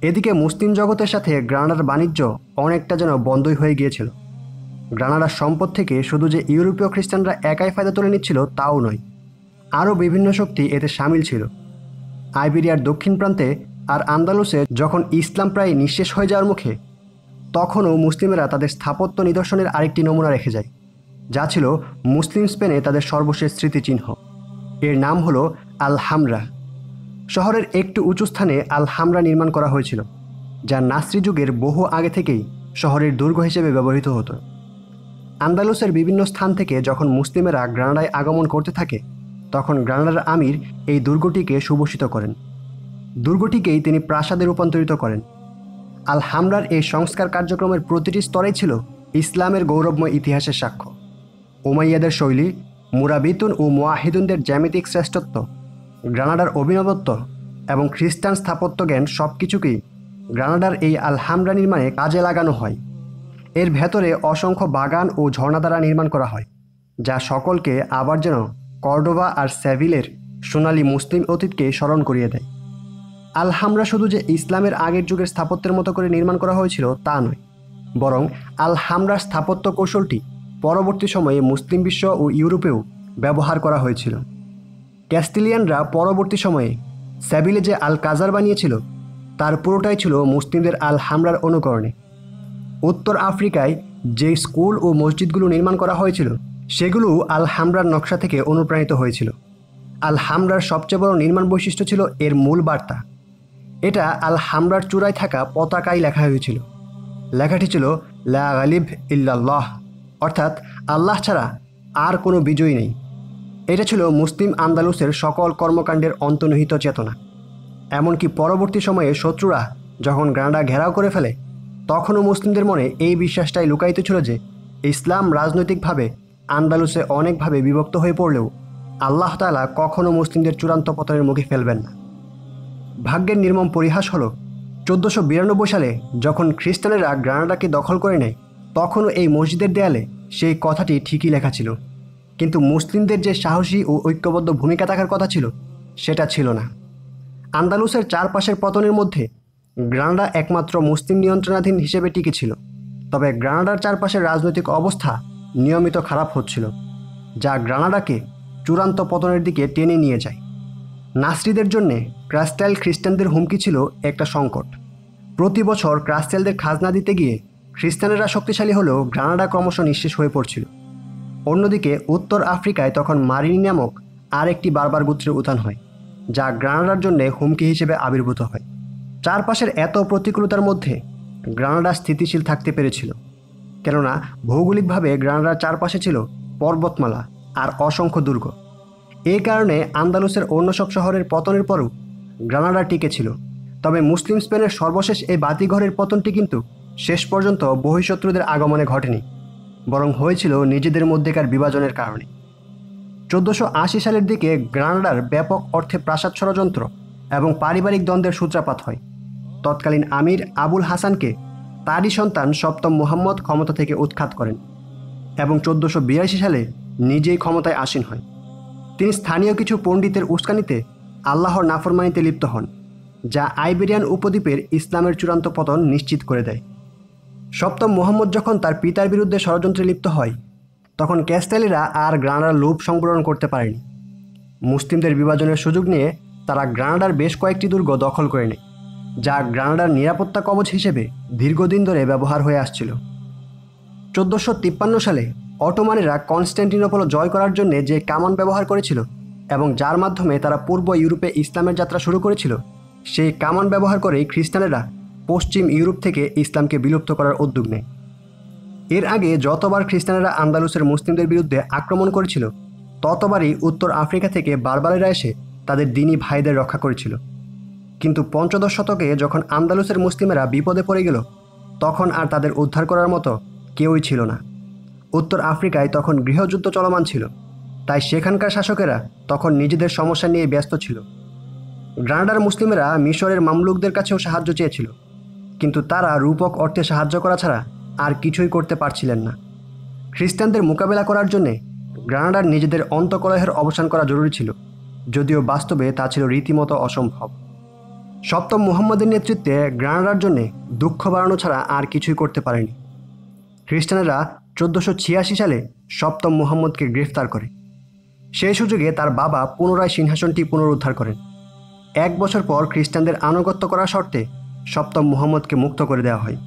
এদিকে মুসলিম জগতের সাথে গ্রানাডার বাণিজ্য অনেকটা যেন বন্ধই হয়ে গিয়েছিল। গ্রানাডার সম্পদ থেকে শুধু যে ইউরোপীয় খ্রিস্টানরা একাই ফায়দা তুলে নিচ্ছিল তাও নয়, আরও বিভিন্ন শক্তি এতে সামিল ছিল। আইবেরিয়ার দক্ষিণ প্রান্তে আর আন্দালুসে যখন ইসলাম প্রায় নিঃশেষ হয়ে যাওয়ার মুখে, তখনও মুসলিমেরা তাদের স্থাপত্য নিদর্শনের আরেকটি নমুনা রেখে যায়, যা ছিল মুসলিম স্পেনে তাদের সর্বশেষ স্মৃতিচিহ্ন। এর নাম হলো আল হামরা। শহরের একটু উঁচু স্থানে আল হামরা নির্মাণ করা হয়েছিল, যা নাসরি যুগের বহু আগে থেকেই শহরের দুর্গ হিসেবে ব্যবহৃত হতো। আন্দালুসের বিভিন্ন স্থান থেকে যখন মুসলিমেরা গ্রানাডায় আগমন করতে থাকে, তখন গ্রানাডার আমির এই দুর্গটিকে সুভূষিত করেন। দুর্গটিকেই তিনি প্রাসাদে রূপান্তরিত করেন। আল হামরার এই সংস্কার কার্যক্রমের প্রতিটি স্তরেই ছিল ইসলামের গৌরবময় ইতিহাসের সাক্ষ্য। উমাইয়াদের শৈলী, মুরাবিতুন ও মুয়াহিদুনদের জ্যামিতিক শ্রেষ্ঠত্ব, গ্রানাডার অভিনবত্ব এবং খ্রিস্টান স্থাপত্য জ্ঞান সবকিছুকেই গ্রানাডার এই আল হামরা নির্মাণে কাজে লাগানো হয়। এর ভেতরে অসংখ্য বাগান ও ঝর্ণা দ্বারা নির্মাণ করা হয়। যা সকলকে আবার যেন কর্ডোবা আর সেভিলের সোনালী মুসলিম অতীতকে স্মরণ করিয়ে দেয়। আল-হামরা শুধু যে ইসলামের আগের যুগের স্থাপত্যের মতো করে নির্মাণ করা হয়েছিল তা নয়, বরং আল-হামরার স্থাপত্য কৌশলটি পরবর্তী সময়ে মুসলিম বিশ্ব ও ইউরোপেও ব্যবহার করা হয়েছিল। ক্যাস্টিলিয়ানরা পরবর্তী সময়ে সেভিলে যে আল কাজার বানিয়েছিল তার পুরোটাই ছিল মুসলিমদের আল-হামরার অনুকরণে। উত্তর আফ্রিকায় যে স্কুল ও মসজিদগুলো নির্মাণ করা হয়েছিল সেগুলো আল-হামরার নকশা থেকে অনুপ্রাণিত হয়েছিল। আল-হামরার সবচেয়ে বড় নির্মাণ বৈশিষ্ট্য ছিল এর মূল বার্তা। এটা আল-হামরার চূড়ায় থাকা পতাকায় লেখা হয়েছিল। লেখাটি ছিল লা গালিব ইল্লাল্লাহ, অর্থাৎ আল্লাহ ছাড়া আর কোনো বিজয়ী নেই। এটা ছিল মুসলিম আন্দালুসের সকল কর্মকাণ্ডের অন্তর্নিহিত চেতনা। এমনকি পরবর্তী সময়ে শত্রুরা যখন গ্রানাডা ঘেরাও করে ফেলে তখনও মুসলিমদের মনে এই বিশ্বাসটাই লুকায়িত ছিল যে ইসলাম রাজনৈতিকভাবে আন্দালুসে অনেকভাবে বিভক্ত হয়ে পড়লেও আল্লাহ তাআলা কখনও মুসলিমদের চূড়ান্ত পতনের মুখে ফেলবেন না। ভাগ্যের নির্মম পরিহাস হলো 1492 সালে যখন খ্রিস্টানেরা গ্রানাডাকে দখল করে নেয় তখনও এই মসজিদের দেয়ালে সেই কথাটি ঠিকই লেখা ছিল, কিন্তু মুসলিমদের যে সাহসী ও ঐক্যবদ্ধ ভূমিকা থাকার কথা ছিল সেটা ছিল না। আন্দালুসের চারপাশের পতনের মধ্যে গ্রানাডা একমাত্র মুসলিম নিয়ন্ত্রণাধীন হিসেবে টিকে ছিল, তবে গ্রানাডার চারপাশের রাজনৈতিক অবস্থা নিয়মিত খারাপ হচ্ছিল, যা গ্রানাডাকে চূড়ান্ত পতনের দিকে টেনে নিয়ে যায়। নাসরিদের জন্যে ক্রাস্টাইল খ্রিস্টানদের হুমকি ছিল একটা সংকট। প্রতি বছর ক্রাস্টাইলদের খাজনা দিতে গিয়ে খ্রিস্টানেরা শক্তিশালী হলেও গ্রানাডা ক্রমশ নিঃশেষ হয়ে পড়ছিল। অন্যদিকে উত্তর আফ্রিকায় তখন মারিনি নামক আরেকটি বারবার গোত্রের উত্থান হয়, যা গ্রানাডার জন্য হুমকি হিসেবে আবির্ভূত হয়। চারপাশের এত প্রতিকূলতার মধ্যে গ্রানাডা স্থিতিশীল থাকতে পেরেছিল, কেননা ভৌগোলিকভাবে গ্রানাডার চারপাশে ছিল পর্বতমালা আর অসংখ্য দুর্গ। এই কারণে আন্দালুসের অন্য সব শহরের পতনের পরও গ্রানাডা টিকে ছিল। তবে মুসলিম স্পেনের সর্বশেষ এই বাতিঘরের পতনটি কিন্তু শেষ পর্যন্ত বহিঃশত্রুদের আগমনে ঘটেনি, বরং হয়েছিল নিজেদের মধ্যেকার বিভাজনের কারণে। 1480 সালের দিকে গ্রানাডার ব্যাপক অর্থে প্রাসাদ ষড়যন্ত্র এবং পারিবারিক দ্বন্দ্বের সূত্রপাত হয়। তৎকালীন আমির আবুল হাসানকে তারই সন্তান সপ্তম মুহাম্মদ ক্ষমতা থেকে উৎখাত করেন এবং 1482 সালে নিজেই ক্ষমতায় আসীন হয়। তিনি স্থানীয় কিছু পণ্ডিতের উস্কানিতে আল্লাহর নাফরমানিতে লিপ্ত হন, যা আইবেরিয়ান উপদ্বীপের ইসলামের চূড়ান্ত পতন নিশ্চিত করে দেয়। সপ্তম মুহাম্মদ যখন তার পিতার বিরুদ্ধে ষড়যন্ত্রে লিপ্ত হয় তখন ক্যাস্টাইলিরা আর গ্রানাডার লোভ সংবরণ করতে পারেনি। মুসলিমদের বিভাজনের সুযোগ নিয়ে তারা গ্রানাডার বেশ কয়েকটি দুর্গ দখল করে নেয়, যা গ্রানাডার নিরাপত্তা কবচ হিসেবে দীর্ঘদিন ধরে ব্যবহার হয়ে আসছিল। 1453 সালে অটোমানেরা কনস্ট্যান্টিনোপল জয় করার জন্য যে কামান ব্যবহার করেছিল এবং যার মাধ্যমে তারা পূর্ব ইউরোপে ইসলামের যাত্রা শুরু করেছিল, সেই কামান ব্যবহার করেই খ্রিস্টানেরা পশ্চিম ইউরোপ থেকে ইসলামকে বিলুপ্ত করার উদ্যোগ নেয়। এর আগে যতবার খ্রিস্টানেরা আন্দালুসের মুসলিমদের বিরুদ্ধে আক্রমণ করেছিল ততবারই উত্তর আফ্রিকা থেকে বারবারেরা এসে তাদের দ্বীনি ভাইদের রক্ষা করেছিল। কিন্তু পঞ্চদশ শতকে যখন আন্দালুসের মুসলিমেরা বিপদে পড়ে গেল তখন আর তাদের উদ্ধার করার মতো কেউই ছিল না। উত্তর আফ্রিকায় তখন গৃহযুদ্ধ চলমান ছিল, তাই সেখানকার শাসকেরা তখন নিজেদের সমস্যা নিয়ে ব্যস্ত ছিল। গ্রানাডার মুসলিমেরা মিশরের মামলুকদের কাছেও সাহায্য চেয়েছিল, কিন্তু তারা রূপক অর্থে সাহায্য করা ছাড়া আর কিছুই করতে পারছিলেন না। খ্রিস্টানদের মোকাবেলা করার জন্যে গ্রানাডার নিজেদের অন্তকলহের অবসান করা জরুরি ছিল, যদিও বাস্তবে তা ছিল রীতিমতো অসম্ভব। সপ্তম মুহাম্মদের নেতৃত্বে গ্রানাডার জন্যে দুঃখ বাড়ানো ছাড়া আর কিছুই করতে পারেনি। খ্রিস্টানেরা 1486 সালে সপ্তম মুহাম্মদকে গ্রেফতার করে। সেই সুযোগে তার বাবা পুনরায় সিংহাসনটি পুনরুদ্ধার করেন। 1 বছর পর খ্রিস্টানদের আনুগত্য করার শর্তে সপ্তম মুহাম্মদকে মুক্ত করে দেওয়া হয়।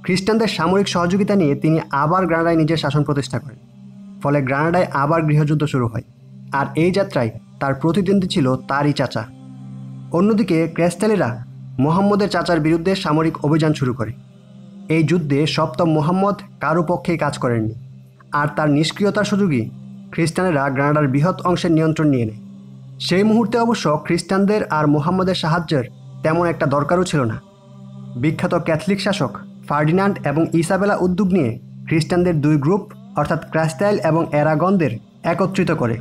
খ্রিস্টানদের সামরিক সহযোগিতা নিয়ে তিনি আবার গ্রানাডায় নিজের শাসন প্রতিষ্ঠা করেন। ফলে গ্রানাডায় আবার গৃহযুদ্ধ শুরু হয়, আর এই যাত্রায় তার প্রতিদ্বন্দ্বী ছিল তারই চাচা। অন্যদিকে ক্যাস্টাইলিরা মুহাম্মদের চাচার বিরুদ্ধে সামরিক অভিযান শুরু করে। এই যুদ্ধে সপ্তম মুহাম্মদ কারো পক্ষেই কাজ করেননি, আর তার নিষ্ক্রিয়তার সুযোগই খ্রিস্টানেরা গ্রানাডার বৃহৎ অংশের নিয়ন্ত্রণ নিয়ে নেয়। সেই মুহূর্তে অবশ্য খ্রিস্টানদের আর মুহাম্মদের সাহায্যের তেমন একটা দরকারও ছিল না। বিখ্যাত ক্যাথলিক শাসক ফার্ডিনান্ড এবং ইসাবেলা উদ্যোগ নিয়ে খ্রিস্টানদের 2 গ্রুপ অর্থাৎ ক্রাস্টাইল এবং অ্যারাগনদের একত্রিত করে,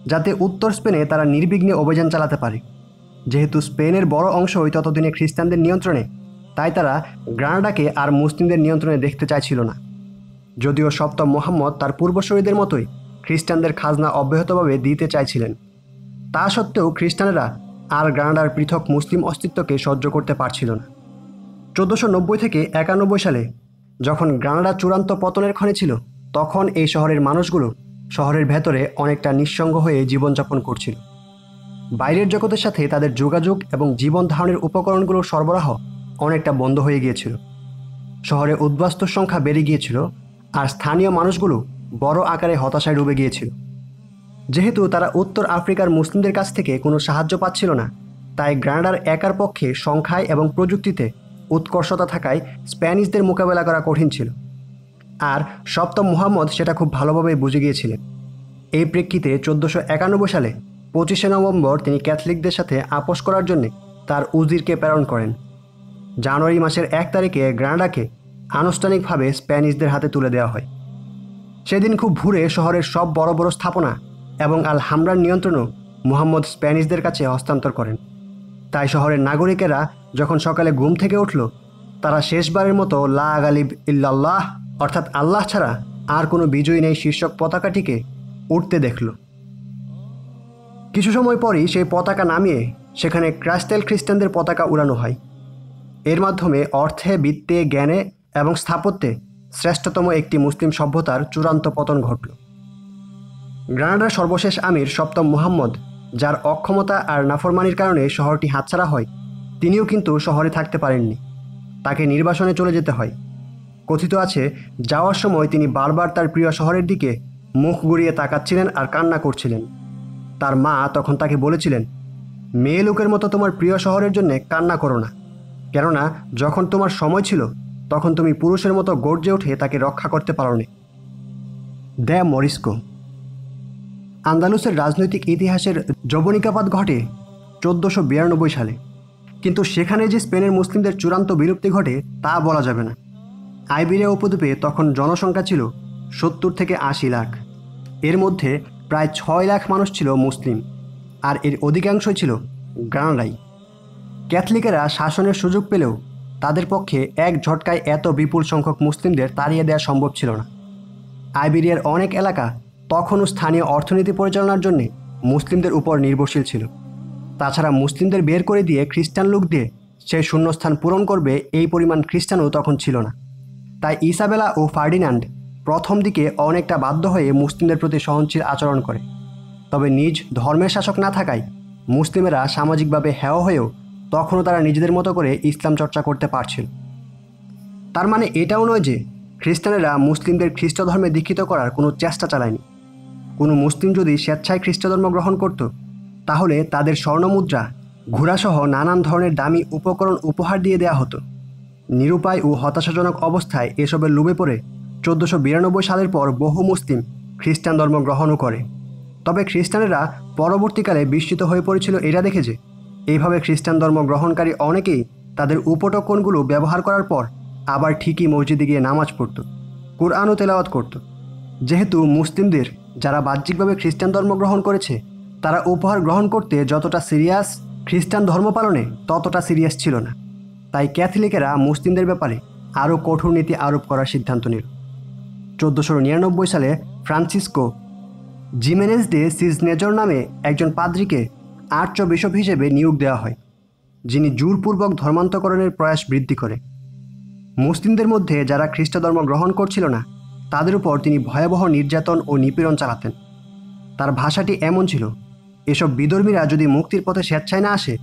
যাতে উত্তর স্পেনে তারা নির্বিঘ্নে অভিযান চালাতে পারে। যেহেতু স্পেনের বড় অংশই ততদিনে খ্রিস্টানদের নিয়ন্ত্রণে, তাই তারা গ্রানাডাকে আর মুসলিমদের নিয়ন্ত্রণে দেখতে চাইছিল না। যদিও সপ্তম মুহাম্মদ তার পূর্বসূরীদের মতোই খ্রিস্টানদের খাজনা অব্যাহতভাবে দিতে চাইছিলেন। তা সত্ত্বেও খ্রিস্টানেরা আর গ্রানাডার পৃথক মুসলিম অস্তিত্বকে সহ্য করতে পারছিল না। 1490 থেকে 91 সালে যখন গ্রানাডা চূড়ান্ত পতনের ক্ষণে ছিল, তখন এই শহরের মানুষগুলো শহরের ভেতরে অনেকটা নিঃসঙ্গ হয়ে জীবনযাপন করছিল। বাইরের জগতের সাথে তাদের যোগাযোগ এবং জীবন ধারণের উপকরণগুলোর সরবরাহ অনেকটা বন্ধ হয়ে গিয়েছিল। শহরে উদ্বাস্তুর সংখ্যা বেড়ে গিয়েছিল, আর স্থানীয় মানুষগুলো বড় আকারে হতাশায় ডুবে গিয়েছিল। যেহেতু তারা উত্তর আফ্রিকার মুসলিমদের কাছ থেকে কোনো সাহায্য পাচ্ছিল না, তাই গ্রানাডার একার পক্ষে সংখ্যায় এবং প্রযুক্তিতে উৎকর্ষতা থাকায় স্প্যানিশদের মোকাবেলা করা কঠিন ছিল। আর সপ্তম মুহাম্মদ সেটা খুব ভালোভাবেই বুঝে গিয়েছিলেন। এই প্রেক্ষিতে 1491 সালে 25শে নভেম্বর তিনি ক্যাথলিকদের সাথে আপোষ করার জন্য তার উজিরকে প্রেরণ করেন। জানুয়ারি মাসের 1 তারিখে গ্রানাডাকে আনুষ্ঠানিকভাবে স্প্যানিশদের হাতে তুলে দেওয়া হয়। সেদিন খুব ভোরে শহরের সব বড় বড় স্থাপনা এবং আল হামরার নিয়ন্ত্রণও মুহাম্মদ স্প্যানিশদের কাছে হস্তান্তর করেন। তাই শহরের নাগরিকেরা যখন সকালে ঘুম থেকে উঠল, তারা শেষবারের মতো লা গালিব ইল্লাল্লাহ অর্থাৎ আল্লাহ ছাড়া আর কোনো বিজয়ী নেই শীর্ষক পতাকাটিকে উঠতে দেখল। কিছু সময় পরই সেই পতাকা নামিয়ে সেখানে ক্রাইস্টেল খ্রিস্টানদের পতাকা উড়ানো হয়। এর মাধ্যমে অর্থে, বিত্তে, জ্ঞানে এবং স্থাপত্যে শ্রেষ্ঠতম একটি মুসলিম সভ্যতার চূড়ান্ত পতন ঘটল। গ্রানাডার সর্বশেষ আমির সপ্তম মুহাম্মদ, যার অক্ষমতা আর নাফরমানির কারণে শহরটি হাতছাড়া হয়, তিনিও কিন্তু শহরে থাকতে পারেননি। তাকে নির্বাসনে চলে যেতে হয়। কথিত আছে, যাওয়ার সময় তিনি বারবার তার প্রিয় শহরের দিকে মুখ ঘুরিয়ে তাকাচ্ছিলেন আর কান্না করছিলেন। তার মা তখন তাকে বলেছিলেন, মেয়ে লোকের মতো তোমার প্রিয় শহরের জন্য কান্না করো না, কেননা যখন তোমার সময় ছিল তখন তুমি পুরুষের মতো গর্জে উঠে তাকে রক্ষা করতে পারোনি। দ্য মরিস্কো। আন্দালুসের রাজনৈতিক ইতিহাসের যবনিকাপাত ঘটে 1492 সালে, কিন্তু সেখানে যে স্পেনের মুসলিমদের চূড়ান্ত বিলুপ্তি ঘটে তা বলা যাবে না। আইবেরিয়া উপদ্বীপে তখন জনসংখ্যা ছিল 70 থেকে 80 লাখ। এর মধ্যে প্রায় 6 লাখ মানুষ ছিল মুসলিম, আর এর অধিকাংশই ছিল গ্রানাডাই। ক্যাথলিকেরা শাসনের সুযোগ পেলেও তাদের পক্ষে এক ঝটকায় এত বিপুল সংখ্যক মুসলিমদের তাড়িয়ে দেওয়া সম্ভব ছিল না। আইবেরিয়ার অনেক এলাকা তখনও স্থানীয় অর্থনীতি পরিচালনার জন্য মুসলিমদের উপর নির্ভরশীল ছিল। তাছাড়া মুসলিমদের বের করে দিয়ে খ্রিস্টান লোক দিয়ে সেই শূন্যস্থান পূরণ করবে এই পরিমাণ খ্রিস্টানও তখন ছিল না। তাই ইসাবেলা ও ফার্ডিনান্ড প্রথম দিকে অনেকটা বাধ্য হয়ে মুসলিমদের প্রতি সহনশীল আচরণ করে। তবে নিজ ধর্মের শাসক না থাকায় মুসলিমেরা সামাজিকভাবে হেয় হয়েও তখনও তারা নিজেদের মতো করে ইসলাম চর্চা করতে পারছিল। তার মানে এটাও নয় যে খ্রিস্টানেরা মুসলিমদের খ্রিস্ট ধর্মে দীক্ষিত করার কোনো চেষ্টা চালায়নি। কোনো মুসলিম যদি স্বেচ্ছায় খ্রিস্ট ধর্ম গ্রহণ করত, তাহলে তাদের স্বর্ণমুদ্রা, ঘোড়াসহ নানান ধরনের দামি উপকরণ উপহার দিয়ে দেওয়া হতো। নিরুপায় ও হতাশাজনক অবস্থায় এসবের লোভে পড়ে 1492 সালের পর বহু মুসলিম খ্রিস্টান ধর্ম গ্রহণও করে। তবে খ্রিস্টানেরা পরবর্তীকালে বিস্মিত হয়ে পড়েছিল এটা দেখে যে এইভাবে খ্রিস্টান ধর্ম গ্রহণকারী অনেকেই তাদের উপটকনগুলো ব্যবহার করার পর আবার ঠিকই মসজিদে গিয়ে নামাজ পড়ত, কুরআনও তেলাওয়াত করত। যেহেতু মুসলিমদের যারা বাহ্যিকভাবে খ্রিস্টান ধর্ম গ্রহণ করেছে, তারা উপহার গ্রহণ করতে যতটা সিরিয়াস, খ্রিস্টান ধর্ম পালনে ততটা সিরিয়াস ছিল না। তাই ক্যাথলিকেরা মুসলিমদের ব্যাপারে আরও কঠোর নীতি আরোপ করার সিদ্ধান্ত নিল। 1499 সালে ফ্রান্সিসকো জিমেনেজ দে সিজনেজর নামে একজন পাদ্রীকে আর্চ বিশপ হিসেবে নিয়োগ দেওয়া হয়, যিনি জোরপূর্বক ধর্মান্তকরণের প্রয়াস বৃদ্ধি করে। মুসলিমদের মধ্যে যারা খ্রিস্ট ধর্ম গ্রহণ করছিল না, তাদের উপর তিনি ভয়াবহ নির্যাতন ও নিপীড়ন চালাতেন। তার ভাষাটি এমন ছিল, এসব বিধর্মীরা যদি মুক্তির পথে স্বেচ্ছায় না আসে,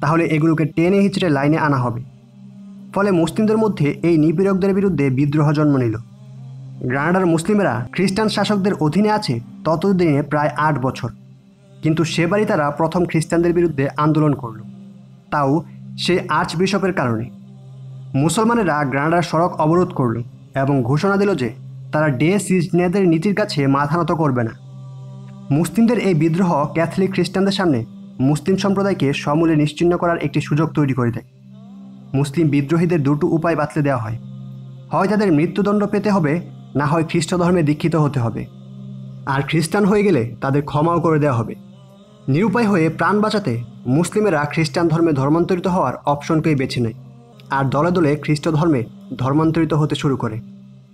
তাহলে এগুলোকে টেনে হিচড়ে লাইনে আনা হবে। ফলে মুসলিমদের মধ্যে এই নিপীড়কদের বিরুদ্ধে বিদ্রোহ জন্ম নিল। গ্রানাডার মুসলিমেরা খ্রিস্টান শাসকদের অধীনে আছে ততদিনে প্রায় 8 বছর, কিন্তু সেবারই তারা প্রথম খ্রিস্টানদের বিরুদ্ধে আন্দোলন করল, তাও সে আর্চ বিশপের কারণে। মুসলমানেরা গ্রানাডার সড়ক অবরোধ করল এবং ঘোষণা দিল যে তারা ডে সিজনেদের নীতির কাছে মাথা নত করবে না। মুসলিমদের এই বিদ্রোহ ক্যাথলিক খ্রিস্টানদের সামনে মুসলিম সম্প্রদায়কে সমূলে নিশ্চিহ্ন করার একটি সুযোগ তৈরি করে দেয়। মুসলিম বিদ্রোহীদের দুটো উপায় বাতলে দেওয়া হয়, হয় তাদের মৃত্যুদণ্ড পেতে হবে, না হয় খ্রিস্ট ধর্মে দীক্ষিত হতে হবে। আর খ্রিস্টান হয়ে গেলে তাদের ক্ষমাও করে দেওয়া হবে। নিরুপায় হয়ে প্রাণ বাঁচাতে মুসলিমেরা খ্রিস্টান ধর্মে ধর্মান্তরিত হওয়ার অপশনকেই বেছে নেয়, আর দলে দলে খ্রিস্ট ধর্মে ধর্মান্তরিত হতে শুরু করে।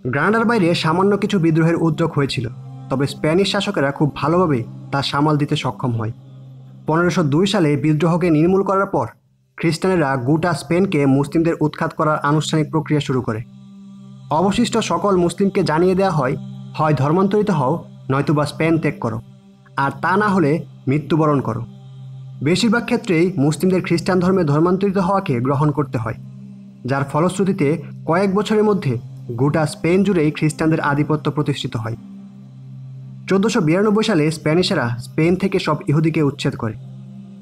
গ্রানাডার বাইরে সামান্য কিছু বিদ্রোহের উদ্যোগ হয়েছিল, তবে স্প্যানিশ শাসকেরা খুব ভালোভাবে তা সামাল দিতে সক্ষম হয়। 1502 সালে বিদ্রোহকে নির্মূল করার পর খ্রিস্টানেরা গোটা স্পেনকে মুসলিমদের উৎখাত করার আনুষ্ঠানিক প্রক্রিয়া শুরু করে। অবশিষ্ট সকল মুসলিমকে জানিয়ে দেওয়া হয়, হয় ধর্মান্তরিত হও, নয়তোবা স্পেন ত্যাগ করো, আর তা না হলে মৃত্যুবরণ করো। বেশিরভাগ ক্ষেত্রেই মুসলিমদের খ্রিস্টান ধর্মে ধর্মান্তরিত হওয়াকে গ্রহণ করতে হয়, যার ফলশ্রুতিতে কয়েক বছরের মধ্যে গোটা স্পেন জুড়েই খ্রিস্টানদের আধিপত্য প্রতিষ্ঠিত হয়। 1492 সালে স্প্যানিশরা স্পেন থেকে সব ইহুদিকে উচ্ছেদ করে।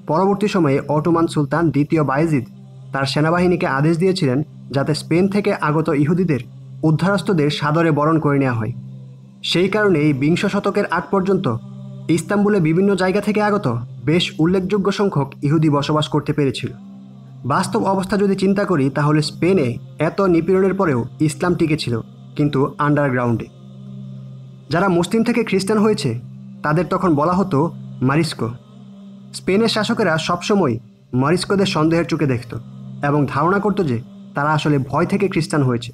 পরবর্তী সময়ে অটোমান সুলতান দ্বিতীয় বায়েজিদ তার সেনাবাহিনীকে আদেশ দিয়েছিলেন যাতে স্পেন থেকে আগত ইহুদিদের উদ্ধারস্থদের সাদরে বরণ করে নেওয়া হয়। সেই কারণেই 20 শতকের আগ পর্যন্ত ইস্তাম্বুলে বিভিন্ন জায়গা থেকে আগত বেশ উল্লেখযোগ্য সংখ্যক ইহুদি বসবাস করতে পেরেছিল। বাস্তব অবস্থা যদি চিন্তা করি তাহলে স্পেনে এত নিপীড়নের পরেও ইসলাম টিকেছিল, কিন্তু আন্ডারগ্রাউন্ডে। যারা মুসলিম থেকে খ্রিস্টান হয়েছে তাদের তখন বলা হতো মারিস্কো। স্পেনের শাসকেরা সবসময় মারিস্কোদের সন্দেহের চোখে দেখত এবং ধারণা করত যে তারা আসলে ভয় থেকে খ্রিস্টান হয়েছে,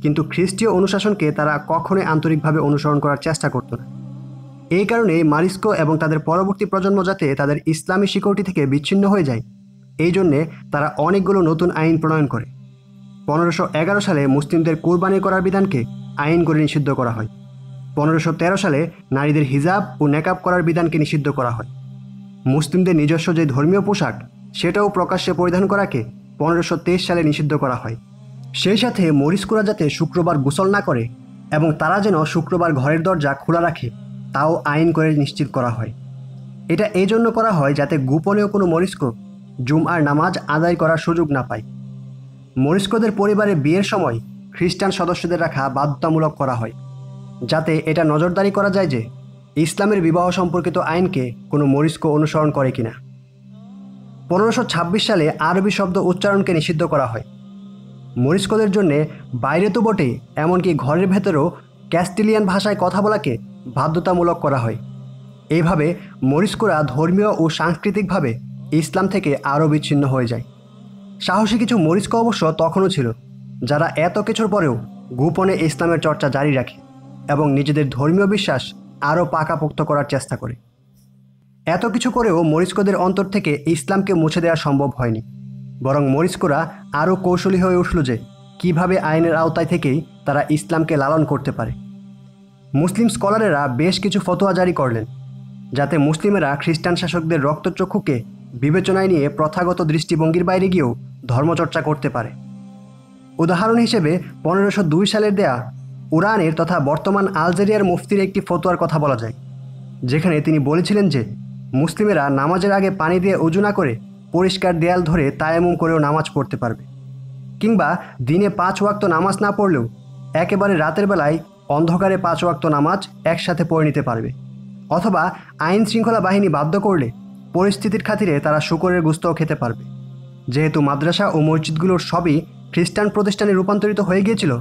কিন্তু খ্রিস্টীয় অনুশাসনকে তারা কখনোই আন্তরিকভাবে অনুসরণ করার চেষ্টা করত না। এই কারণে মারিস্কো এবং তাদের পরবর্তী প্রজন্ম যাতে তাদের ইসলামী শিকড়টি থেকে বিচ্ছিন্ন হয়ে যায়, এই জন্যে তারা অনেকগুলো নতুন আইন প্রণয়ন করে। 1511 সালে মুসলিমদের কোরবানি করার বিধানকে আইন করে নিষিদ্ধ করা হয়। 1513 সালে নারীদের হিজাব ও নেকাব করার বিধানকে নিষিদ্ধ করা হয়। মুসলিমদের নিজস্ব যে ধর্মীয় পোশাক সেটাও প্রকাশ্যে পরিধান করাকে 1523 সালে নিষিদ্ধ করা হয়। সেই সাথে মরিস্কোরা যাতে শুক্রবার গোসল না করে এবং তারা যেন শুক্রবার ঘরের দরজা খোলা রাখে তাও আইন করে নিশ্চিত করা হয়। এটা এই জন্য করা হয় যাতে গোপনেও কোনো মরিস্কো জুমআর নামাজ আদায় করার সুযোগ না পায়। মরিস্কোদের পরিবারে বিয়ের সময় খ্রিস্টান সদস্যদের রাখা বাধ্যতামূলক করা হয়, যাতে এটা নজরদারি করা যায় যে ইসলামের বিবাহ সম্পর্কিত আইনকে কোনো মরিস্কো অনুসরণ করে কিনা। 1526 সালে আরবি শব্দ উচ্চারণকে নিষিদ্ধ করা হয়। মরিস্কোদের জন্যে বাইরে তো বটেই, এমনকি ঘরের ভেতরেও ক্যাস্টিলিয়ান ভাষায় কথা বলাকে বাধ্যতামূলক করা হয়। এইভাবে মরিস্কোরা ধর্মীয় ও সাংস্কৃতিকভাবে ইসলাম থেকে আরও বিচ্ছিন্ন হয়ে যায়। সাহসী কিছু মরিস্কো অবশ্য তখনও ছিল, যারা এত কিছুর পরেও গোপনে ইসলামের চর্চা জারি রাখে এবং নিজেদের ধর্মীয় বিশ্বাস আরও পাকাপোক্ত করার চেষ্টা করে। এত কিছু করেও মরিস্কোদের অন্তর থেকে ইসলামকে মুছে দেওয়া সম্ভব হয়নি, বরং মরিস্কোরা আরও কৌশলী হয়ে উঠল যে কীভাবে আইনের আওতায় থেকেই তারা ইসলামকে লালন করতে পারে। মুসলিম স্কলারেরা বেশ কিছু ফতোয়া জারি করলেন, যাতে মুসলিমেরা খ্রিস্টান শাসকদের রক্তচক্ষুকে বিবেচনায় নিয়ে প্রথাগত দৃষ্টিভঙ্গির বাইরে গিয়েও ধর্মচর্চা করতে পারে। উদাহরণ হিসেবে 1502 সালের দেয়া উরানের তথা বর্তমান আলজেরিয়ার মুফতির একটি ফতোয়ার কথা বলা যায়, যেখানে তিনি বলেছিলেন যে মুসলিমেরা নামাজের আগে পানি দিয়ে ওযু না করে পরিষ্কার দেয়াল ধরে তায়াম্মুম করেও নামাজ পড়তে পারবে, কিংবা দিনে 5 ওয়াক্ত নামাজ না পড়লেও একেবারে রাতের বেলায় অন্ধকারে 5 ওয়াক্ত নামাজ একসাথে পড়ে নিতে পারবে, অথবা আইন শৃঙ্খলা বাহিনী বাধ্য করলে পরিস্থিতির খাতিরে তারা শূকরের গোশতও খেতে পারবে। যেহেতু মাদ্রাসা ও মসজিদগুলোর সবই খ্রিস্টান প্রতিষ্ঠানে রূপান্তরিত হয়ে গিয়েছিল,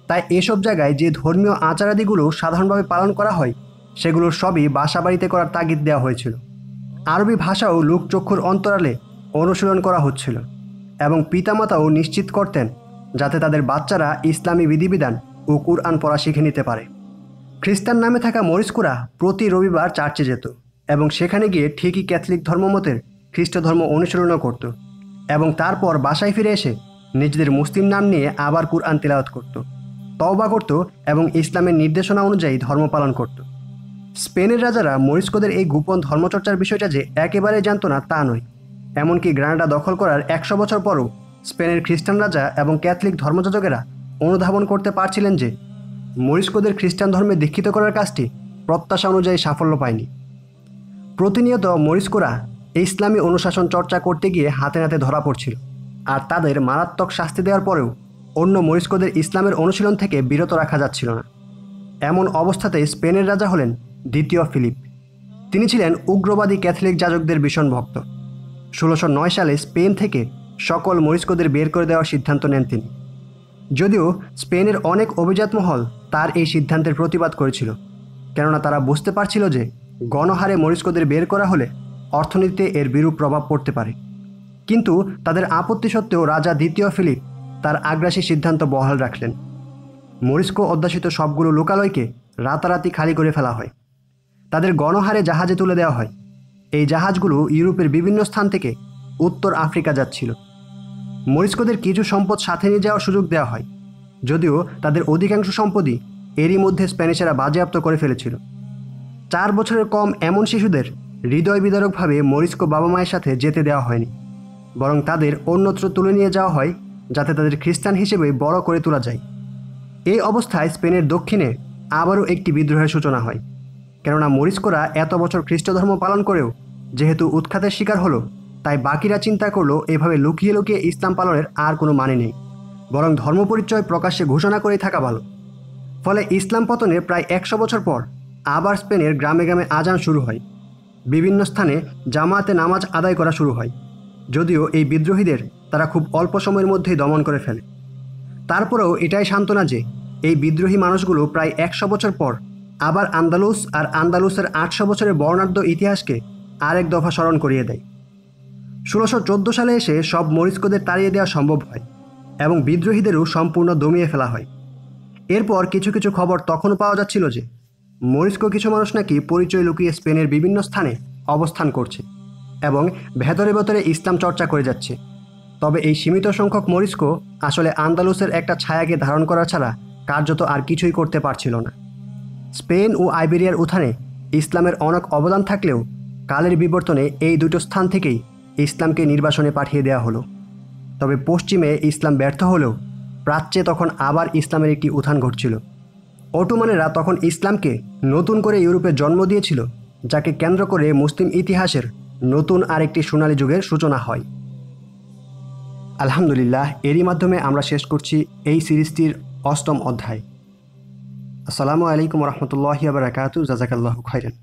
তাই এসব জায়গায় যে ধর্মীয় আচারাদিগুলো সাধারণভাবে পালন করা হয় সেগুলোর সবই বাসাবাড়িতে করার তাগিদ দেওয়া হয়েছিল। আরবি ভাষাও লোকচক্ষুর অন্তরালে অনুশীলন করা হচ্ছিল এবং পিতামাতাও নিশ্চিত করতেন যাতে তাদের বাচ্চারা ইসলামী বিধিবিধান ও কুরআন পড়া শিখে নিতে পারে। খ্রিস্টান নামে থাকা মরিস্কোরা প্রতি রবিবার চার্চে যেত এবং সেখানে গিয়ে ঠিকই ক্যাথলিক ধর্মমতের খ্রিস্ট ধর্ম অনুশীলনও করত এবং তারপর বাসায় ফিরে এসে নিজেদের মুসলিম নাম নিয়ে আবার কুরআন তিলাওয়াত করত, তওবা করত এবং ইসলামের নির্দেশনা অনুযায়ী ধর্ম পালন করত। স্পেনের রাজারা মরিস্কোদের এই গোপন ধর্মচর্চার বিষয়টা যে একেবারে জানত না তা নয়। এমনকি গ্রানাডা দখল করার 100 বছর পরও স্পেনের খ্রিস্টান রাজা এবং ক্যাথলিক ধর্মযাজকেরা অনুধাবন করতে পারছিলেন যে মরিস্কোদের খ্রিস্টান ধর্মে দীক্ষিত করার কাজটি প্রত্যাশা অনুযায়ী সাফল্য পায়নি। প্রতিনিয়ত মরিস্কোরা ইসলামী অনুশাসন চর্চা করতে গিয়ে হাতে নাতে ধরা পড়ছিল, আর তাদের মারাত্মক শাস্তি দেওয়ার পরেও অন্য মরিস্কোদের ইসলামের অনুশীলন থেকে বিরত রাখা যাচ্ছিল না। এমন অবস্থাতে স্পেনের রাজা হলেন দ্বিতীয় ফিলিপ। তিনি ছিলেন উগ্রবাদী ক্যাথলিক যাজকদের ভীষণ ভক্ত। 1609 সালে স্পেন থেকে সকল মরিস্কোদের বের করে দেওয়ার সিদ্ধান্ত নেন তিনি। যদিও স্পেনের অনেক অভিজাত মহল তার এই সিদ্ধান্তের প্রতিবাদ করেছিল, কেননা তারা বুঝতে পারছিল যে গণহারে মরিস্কোদের বের করা হলে অর্থনীতিতে এর বিরূপ প্রভাব পড়তে পারে। কিন্তু তাদের আপত্তি সত্ত্বেও রাজা দ্বিতীয় ফিলিপ তার আগ্রাসী সিদ্ধান্ত বহাল রাখলেন। মরিস্কো অধ্যাসিত সবগুলো লোকালয়কে রাতারাতি খালি করে ফেলা হয়। তাদের গণহারে জাহাজে তুলে দেওয়া হয়। এই জাহাজগুলো ইউরোপের বিভিন্ন স্থান থেকে উত্তর আফ্রিকা যাচ্ছিল। মরিস্কোদের কিছু সম্পদ সাথে নিয়ে যাওয়ার সুযোগ দেওয়া হয়, যদিও তাদের অধিকাংশ সম্পদই এরই মধ্যে স্প্যানিশেরা বাজেয়াপ্ত করে ফেলেছিল। 4 বছরের কম এমন শিশুদের হৃদয় বিদারকভাবে মরিস্কো বাবা মায়ের সাথে যেতে দেওয়া হয়নি, বরং তাদের অন্যত্র তুলে নিয়ে যাওয়া হয় যাতে তাদের খ্রিস্টান হিসেবে বড় করে তোলা যায়। এই অবস্থায় স্পেনের দক্ষিণে আবারও একটি বিদ্রোহের সূচনা হয়, কেননা মরিস্কোরা এত বছর খ্রিস্ট ধর্ম পালন করেও যেহেতু উৎখাতের শিকার হলো, তাই বাকিরা চিন্তা করলো এভাবে লুকিয়ে লুকিয়ে ইসলাম পালনের আর কোনো মানে নেই, বরং ধর্মপরিচয় প্রকাশ্যে ঘোষণা করেই থাকা ভালো। ফলে ইসলাম পতনের প্রায় 100 বছর পর আবার স্পেনের গ্রামে গ্রামে আজান শুরু হয়। বিভিন্ন স্থানে জামাতে নামাজ আদায় করা শুরু হয়, যদিও এই বিদ্রোহীদের তারা খুব অল্প সময়ের মধ্যেই দমন করে ফেলে। তারপরেও এটাই সান্ত্বনা যে এই বিদ্রোহী মানুষগুলো প্রায় 100 বছর পর আবার আন্দালুস আর আন্দালুসের 800 বছরের বর্ণাঢ্য ইতিহাসকে আরেক দফা স্মরণ করিয়ে দেয়। 1614 সালে এসে সব মরিস্কোদের তাড়িয়ে দেওয়া সম্ভব হয় এবং বিদ্রোহীদেরও সম্পূর্ণ দমিয়ে ফেলা হয়। এরপর কিছু কিছু খবর তখনও পাওয়া যাচ্ছিল যে মরিস্কো কিছু মানুষ নাকি পরিচয় লুকিয়ে স্পেনের বিভিন্ন স্থানে অবস্থান করছে এবং ভেতরে ভেতরে ইসলাম চর্চা করে যাচ্ছে। তবে এই সীমিত সংখ্যক মরিস্কো আসলে আন্দালুসের একটা ছায়াকে ধারণ করা ছাড়া কার্যত আর কিছুই করতে পারছিল না। স্পেন ও আইবেরিয়ার উত্থানে ইসলামের অনেক অবদান থাকলেও কালের বিবর্তনে এই দুটো স্থান থেকেই ইসলামকে নির্বাসনে পাঠিয়ে দেওয়া হলো। তবে পশ্চিমে ইসলাম ব্যর্থ হলেও প্রাচ্যে তখন আবার ইসলামের একটি উত্থান ঘটছিল। অটোমানেরা তখন ইসলামকে নতুন করে ইউরোপে জন্ম দিয়েছিল, যাকে কেন্দ্র করে মুসলিম ইতিহাসের নতুন আরেকটি সোনালী যুগের সূচনা হয়। আলহামদুলিল্লাহ, এরই মাধ্যমে আমরা শেষ করছি এই সিরিজটির 8ম অধ্যায়। আসসালামু আলাইকুম রহমতুল্লাহি ওয়া বারাকাতুহু। জাযাকাল্লাহু খাইরান।